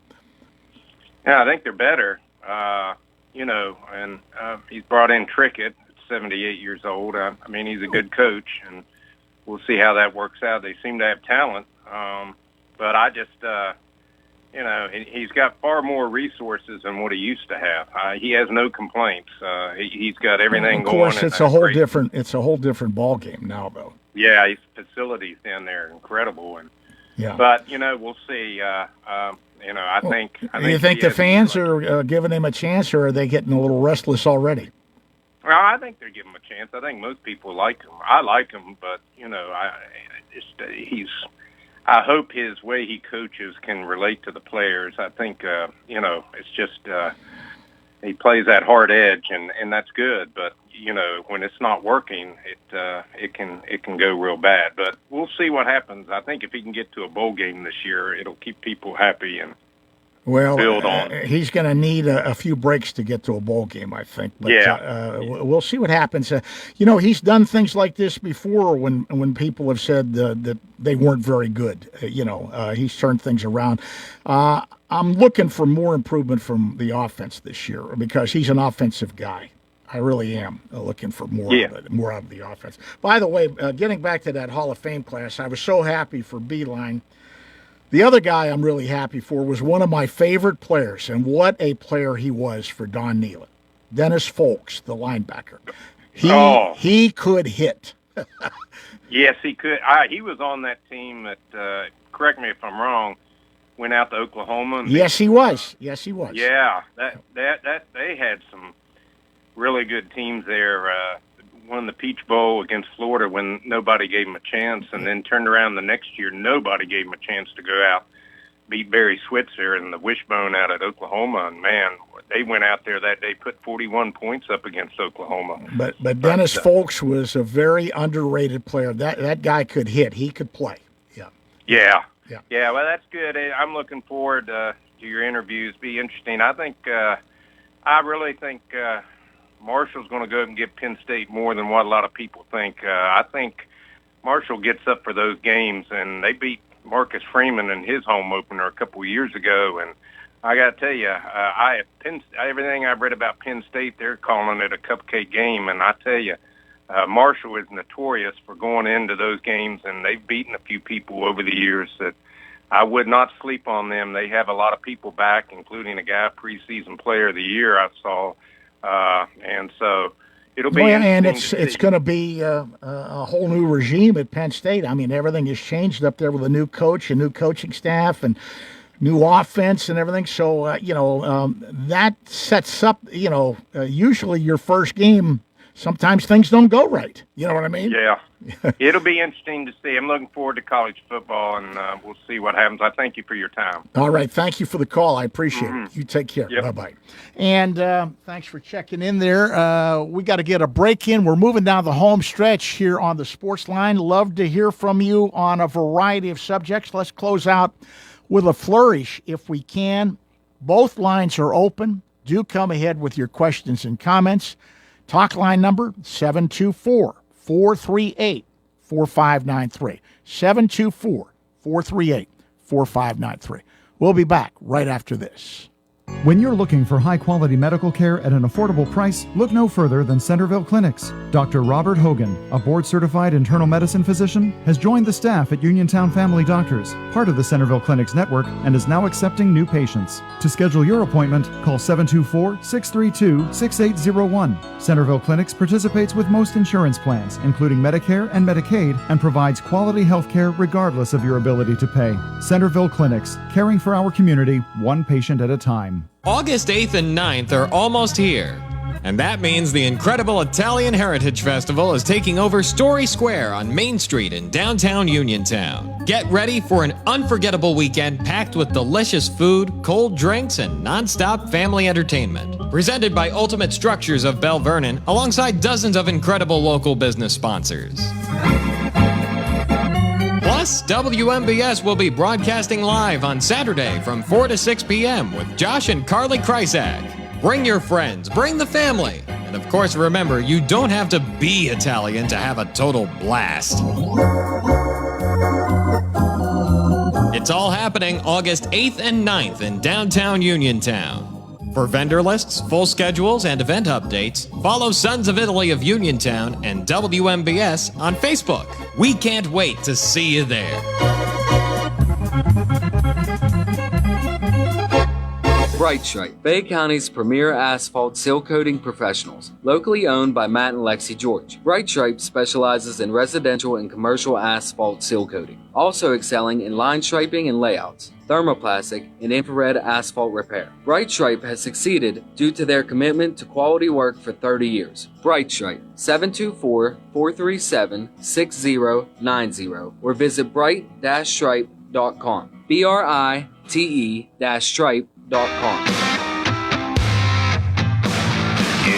Yeah, I think they're better, and he's brought in Trickett at 78 years old. I mean, he's a good coach, and we'll see how that works out. They seem to have talent, but I just he's got far more resources than what he used to have. He has no complaints. He's got everything going. Of course, it's a whole different ball game now, though. Yeah, his facilities down there are incredible, and yeah. But we'll see. I think. Do you think the fans are giving him a chance, or are they getting a little restless already? Well, I think they're giving him a chance. I think most people like him. I like him, but I hope his way he coaches can relate to the players. I think, it's just he plays that hard edge, and that's good. But when it's not working, it can go real bad. But we'll see what happens. I think if he can get to a bowl game this year, it'll keep people happy and build on. He's going to need a few breaks to get to a bowl game, I think. But, we'll see what happens. He's done things like this before when people have said that they weren't very good. He's turned things around. I'm looking for more improvement from the offense this year because he's an offensive guy. I really am looking for more out of the offense. By the way, getting back to that Hall of Fame class, I was so happy for Beeline. The other guy I'm really happy for was one of my favorite players, and what a player he was for Don Nehlen. Dennis Folks, the linebacker. He could hit. Yes, he could. He was on that team that, correct me if I'm wrong, went out to Oklahoma. Yes, he was. Yes, he was. Yeah, that they had some really good teams there. Won the Peach Bowl against Florida when nobody gave him a chance, and then turned around the next year. Nobody gave him a chance to go out, beat Barry Switzer and the Wishbone out at Oklahoma. And man, they went out there that day, put 41 points up against Oklahoma. But Dennis Folks was a very underrated player. That guy could hit. He could play. Yeah. Well, that's good. I'm looking forward to your interviews. Be interesting. I really think Marshall's going to go and get Penn State more than what a lot of people think. I think Marshall gets up for those games, and they beat Marcus Freeman in his home opener a couple of years ago. And I got to tell you, everything I've read about Penn State, they're calling it a cupcake game. And I tell you, Marshall is notorious for going into those games, and they've beaten a few people over the years that I would not sleep on them. They have a lot of people back, including a guy, preseason player of the year I saw. And so it'll be and it's going to be a whole new regime at Penn State. I mean, everything has changed up there with a new coach, a new coaching staff, and new offense and everything. So, that sets up, usually your first game, sometimes things don't go right. You know what I mean? Yeah. It'll be interesting to see. I'm looking forward to college football, and we'll see what happens. I thank you for your time. All right. Thank you for the call. I appreciate it. You take care. Yep. Bye-bye. And thanks for checking in there. We got to get a break in. We're moving down the home stretch here on the Sports Line. Love to hear from you on a variety of subjects. Let's close out with a flourish if we can. Both lines are open. Do come ahead with your questions and comments. Talk line number 724-438-4593. 724-438-4593. We'll be back right after this. When you're looking for high-quality medical care at an affordable price, look no further than Centerville Clinics. Dr. Robert Hogan, a board-certified internal medicine physician, has joined the staff at Uniontown Family Doctors, part of the Centerville Clinics network, and is now accepting new patients. To schedule your appointment, call 724-632-6801. Centerville Clinics participates with most insurance plans, including Medicare and Medicaid, and provides quality health care regardless of your ability to pay. Centerville Clinics, caring for our community, one patient at a time. August 8th and 9th are almost here. And that means the incredible Italian Heritage Festival is taking over Story Square on Main Street in downtown Uniontown. Get ready for an unforgettable weekend packed with delicious food, cold drinks, and non-stop family entertainment. Presented by Ultimate Structures of Bell Vernon, alongside dozens of incredible local business sponsors. Plus, WMBS will be broadcasting live on Saturday from 4 to 6 p.m. with Josh and Carly Krysak. Bring your friends, bring the family. And of course, remember, you don't have to be Italian to have a total blast. It's all happening August 8th and 9th in downtown Uniontown. For vendor lists, full schedules, and event updates, follow Sons of Italy of Uniontown and WMBS on Facebook. We can't wait to see you there. Bright Stripe, Bay County's premier asphalt seal coating professionals, locally owned by Matt and Lexi George. Bright Stripe specializes in residential and commercial asphalt seal coating, also excelling in line striping and layouts, thermoplastic, and infrared asphalt repair. Bright Stripe has succeeded due to their commitment to quality work for 30 years. Bright Stripe, 724-437-6090, or visit bright-stripe.com. BRITE-stripe.com. Yeah,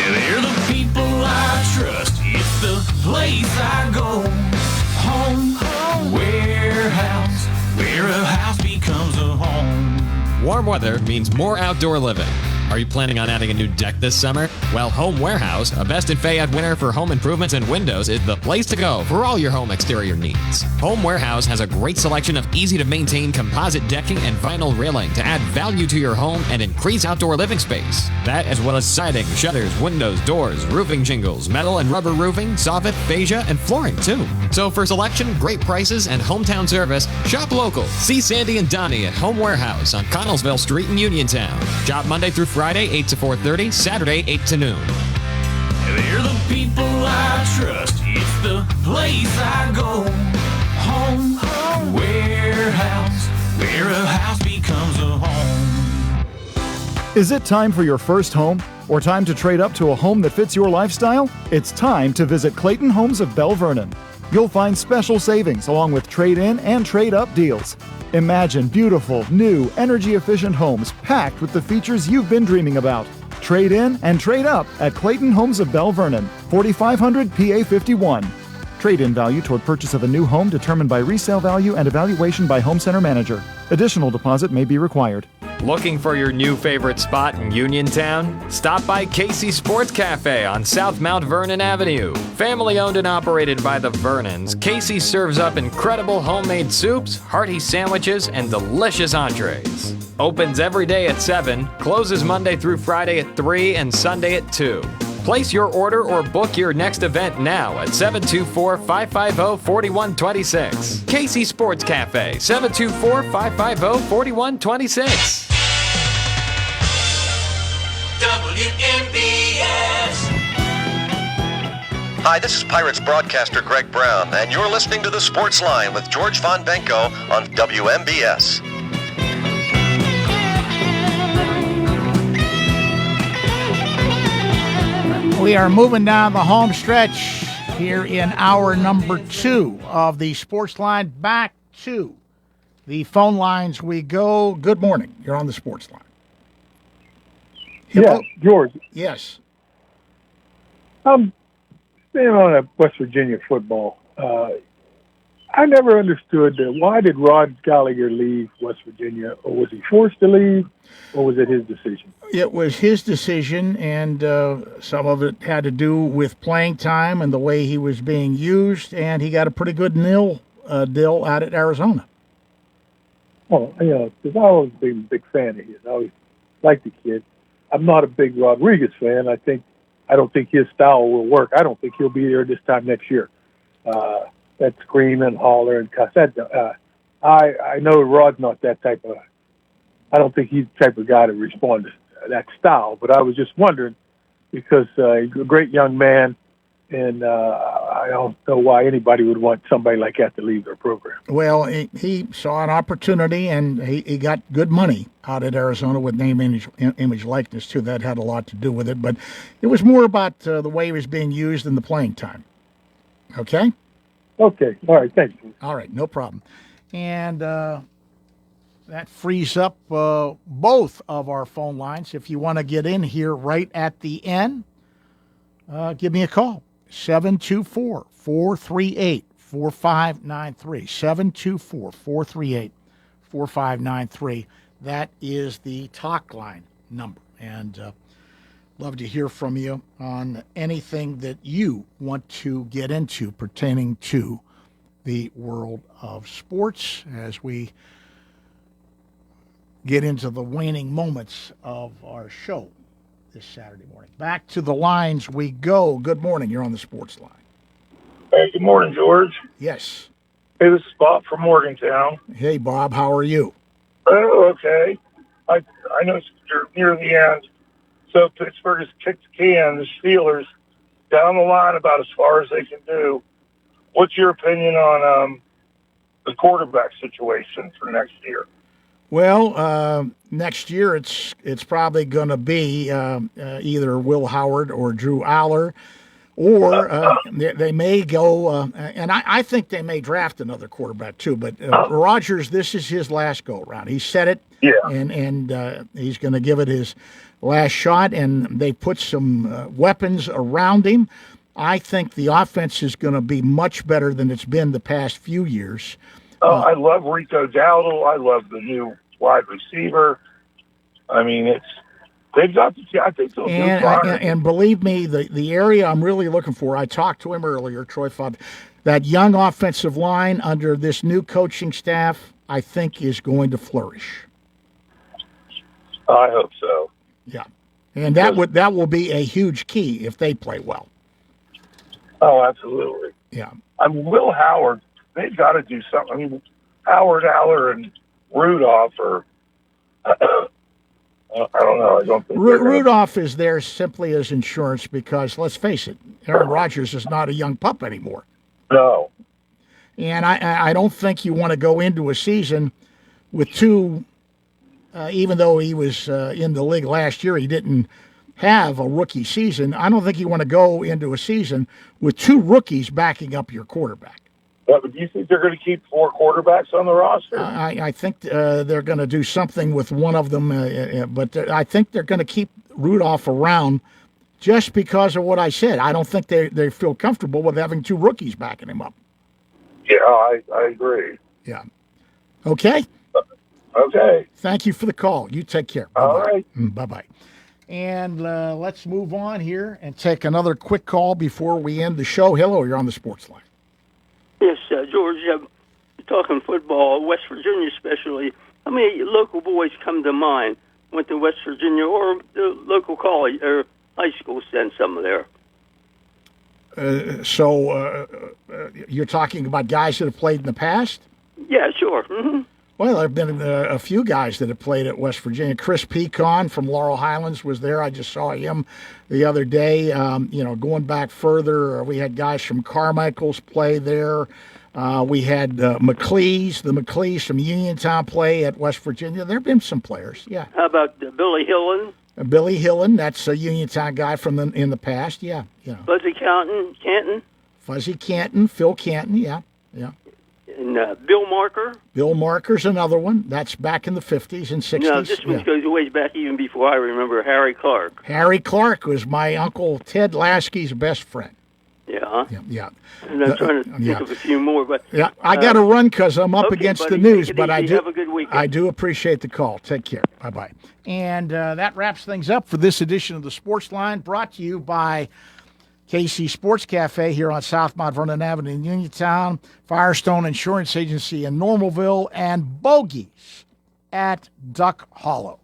they're the people I trust. It's the place I go. Home, warehouse, where a house becomes a home. Warm weather means more outdoor living. Are you planning on adding a new deck this summer? Well, Home Warehouse, a Best in Fayette winner for home improvements and windows, is the place to go for all your home exterior needs. Home Warehouse has a great selection of easy-to-maintain composite decking and vinyl railing to add value to your home and increase outdoor living space. That, as well as siding, shutters, windows, doors, roofing shingles, metal and rubber roofing, soffit, fascia, and flooring, too. So for selection, great prices, and hometown service, shop local. See Sandy and Donnie at Home Warehouse on Connellsville Street in Uniontown. Shop Monday through Friday, 8 to 4:30, Saturday, 8 to noon. They're the people I trust. It's the place I go. Home, warehouse, where a house becomes a home. Is it time for your first home? Or time to trade up to a home that fits your lifestyle? It's time to visit Clayton Homes of Bell Vernon. You'll find special savings along with trade-in and trade-up deals. Imagine beautiful, new, energy-efficient homes packed with the features you've been dreaming about. Trade in and trade up at Clayton Homes of Bell Vernon, 4500 PA 51. Trade-in value toward purchase of a new home determined by resale value and evaluation by home center manager. Additional deposit may be required. Looking for your new favorite spot in Uniontown? Stop by Casey Sports Cafe on South Mount Vernon Avenue. Family owned and operated by the Vernons, Casey serves up incredible homemade soups, hearty sandwiches, and delicious entrees. Opens every day at 7, closes Monday through Friday at 3, and Sunday at 2. Place your order or book your next event now at 724-550-4126. Casey Sports Cafe, 724-550-4126. WMBS. Hi, this is Pirates broadcaster Greg Brown, and you're listening to the Sportsline with George Von Benko on WMBS. We are moving down the home stretch here in hour number 2 of the Sportsline. Back to the phone lines we go. Good morning. You're on the Sportsline. Yeah, George. Yes. Staying on West Virginia football. I never understood why did Rod Gallagher leave West Virginia, or was he forced to leave, or was it his decision? It was his decision, and some of it had to do with playing time and the way he was being used, and he got a pretty good deal out at Arizona. Well, because I've always been a big fan of his. I always liked the kid. I'm not a big Rodriguez fan. I don't think his style will work. I don't think he'll be there this time next year. That scream and holler and cuss. I know Rod's not that type of. I don't think he's the type of guy to respond to that style. But I was just wondering because a great young man, and I don't know why anybody would want somebody like that to leave their program. Well, he saw an opportunity, and he got good money out at Arizona with name, image, likeness, too. That had a lot to do with it. But it was more about the way he was being used in the playing time. Okay? Okay. All right. Thanks. All right. No problem. And that frees up both of our phone lines. If you want to get in here right at the end, give me a call. 724-438-4593. 724-438-4593. That is the talk line number. And love to hear from you on anything that you want to get into pertaining to the world of sports as we get into the waning moments of our show this Saturday morning. Back to the lines we go. Good morning. You're on the Sports Line. Hey, good morning, George. Yes. Hey, this is Bob from Morgantown. Hey, Bob. How are you? Oh, okay. I know you're near the end. So Pittsburgh has kicked the can, the Steelers, down the line about as far as they can do. What's your opinion on the quarterback situation for next year? Well, next year it's probably going to be either Will Howard or Drew Aller, or they may go, and I think they may draft another quarterback too. But Rodgers, this is his last go around. He said it, and he's going to give it his last shot. And they put some weapons around him. I think the offense is going to be much better than it's been the past few years. I love Rico Dowdle. I love the new wide receiver. I mean, they've got the. I think they'll do fine. And believe me, the area I'm really looking for. I talked to him earlier, Troy Fod. That young offensive line under this new coaching staff, I think, is going to flourish. I hope so. Yeah, and that will be a huge key if they play well. Oh, absolutely. Yeah. Will Howard, they've got to do something. I mean, Howard, Aller, and Rudolph are, I don't know. I don't think Rudolph is there simply as insurance because, let's face it, Aaron Rodgers is not a young pup anymore. No. And I don't think you want to go into a season with two, even though he was in the league last year, he didn't have a rookie season. I don't think you want to go into a season with two rookies backing up your quarterback. But do you think they're going to keep four quarterbacks on the roster? I think they're going to do something with one of them, but I think they're going to keep Rudolph around just because of what I said. I don't think they feel comfortable with having two rookies backing him up. Yeah, I agree. Yeah. Okay? Okay. Thank you for the call. You take care. Bye-bye. All right. Bye-bye. And let's move on here and take another quick call before we end the show. Hello, you're on the Sports Line. Yes, George, talking football, West Virginia especially, how many local boys come to mind went to West Virginia or the local college or high school sent some of there? So you're talking about guys that have played in the past? Yeah, sure. Mm-hmm. Well, there have been a few guys that have played at West Virginia. Chris Pecan from Laurel Highlands was there. I just saw him the other day. Going back further, we had guys from Carmichael's play there. We had the McLees from Uniontown play at West Virginia. There have been some players, yeah. How about Billy Hillen? Billy Hillen, that's a Uniontown guy from in the past, yeah. Fuzzy Canton? Fuzzy Canton, Phil Canton, yeah. And Bill Marker? Bill Marker's another one. That's back in the 50s and 60s. No, this one goes way back even before I remember Harry Clark. Harry Clark was my Uncle Ted Lasky's best friend. Yeah. Yeah. And I'm trying to think of a few more. But yeah, I got to run because I'm up okay, against buddy, the news, take it but easy. Have a good weekend. I do appreciate the call. Take care. Bye-bye. And that wraps things up for this edition of the Sports Line, brought to you by KC Sports Cafe here on South Mount Vernon Avenue in Uniontown, Firestone Insurance Agency in Normalville, and Bogies at Duck Hollow.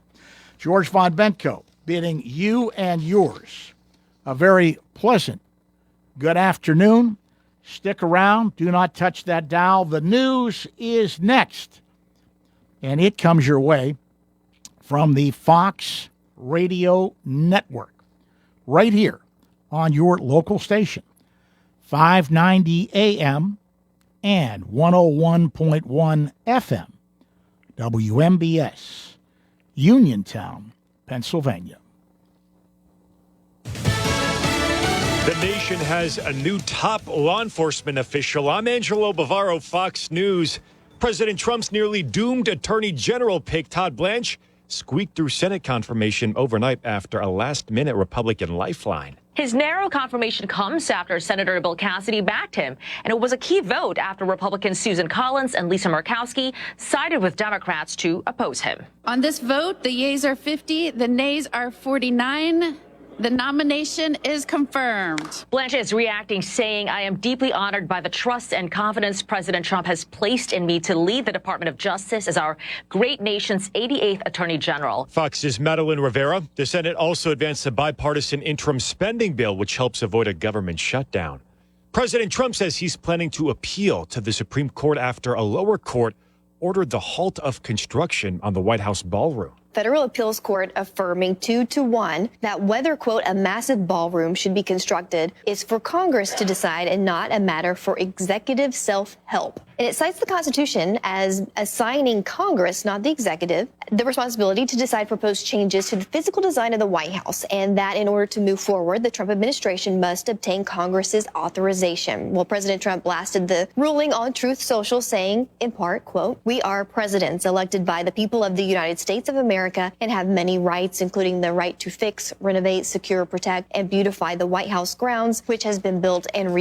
George Von Benko bidding you and yours a very pleasant good afternoon. Stick around. Do not touch that dial. The news is next, and it comes your way from the Fox Radio Network right here on your local station, 590 AM, and 101.1 FM. WMBS, Uniontown, Pennsylvania. The nation has a new top law enforcement official. I'm Angelo Bavaro, Fox News. President Trump's nearly doomed Attorney General pick, Todd Blanche, squeaked through Senate confirmation overnight after a last-minute Republican lifeline. His narrow confirmation comes after Senator Bill Cassidy backed him, and it was a key vote after Republicans Susan Collins and Lisa Murkowski sided with Democrats to oppose him. On this vote, the yeas are 50, the nays are 49. The nomination is confirmed. Blanche is reacting, saying, I am deeply honored by the trust and confidence President Trump has placed in me to lead the Department of Justice as our great nation's 88th Attorney General. Fox's Madeline Rivera. The Senate also advanced a bipartisan interim spending bill, which helps avoid a government shutdown. President Trump says he's planning to appeal to the Supreme Court after a lower court ordered the halt of construction on the White House ballroom. Federal appeals court affirming 2-1 that whether, quote, a massive ballroom should be constructed is for Congress to decide and not a matter for executive self-help. And it cites the Constitution as assigning Congress, not the executive, the responsibility to decide proposed changes to the physical design of the White House, and that in order to move forward, the Trump administration must obtain Congress's authorization. Well, President Trump blasted the ruling on Truth Social, saying, in part, quote, we are presidents elected by the people of the United States of America and have many rights, including the right to fix, renovate, secure, protect, and beautify the White House grounds, which has been built and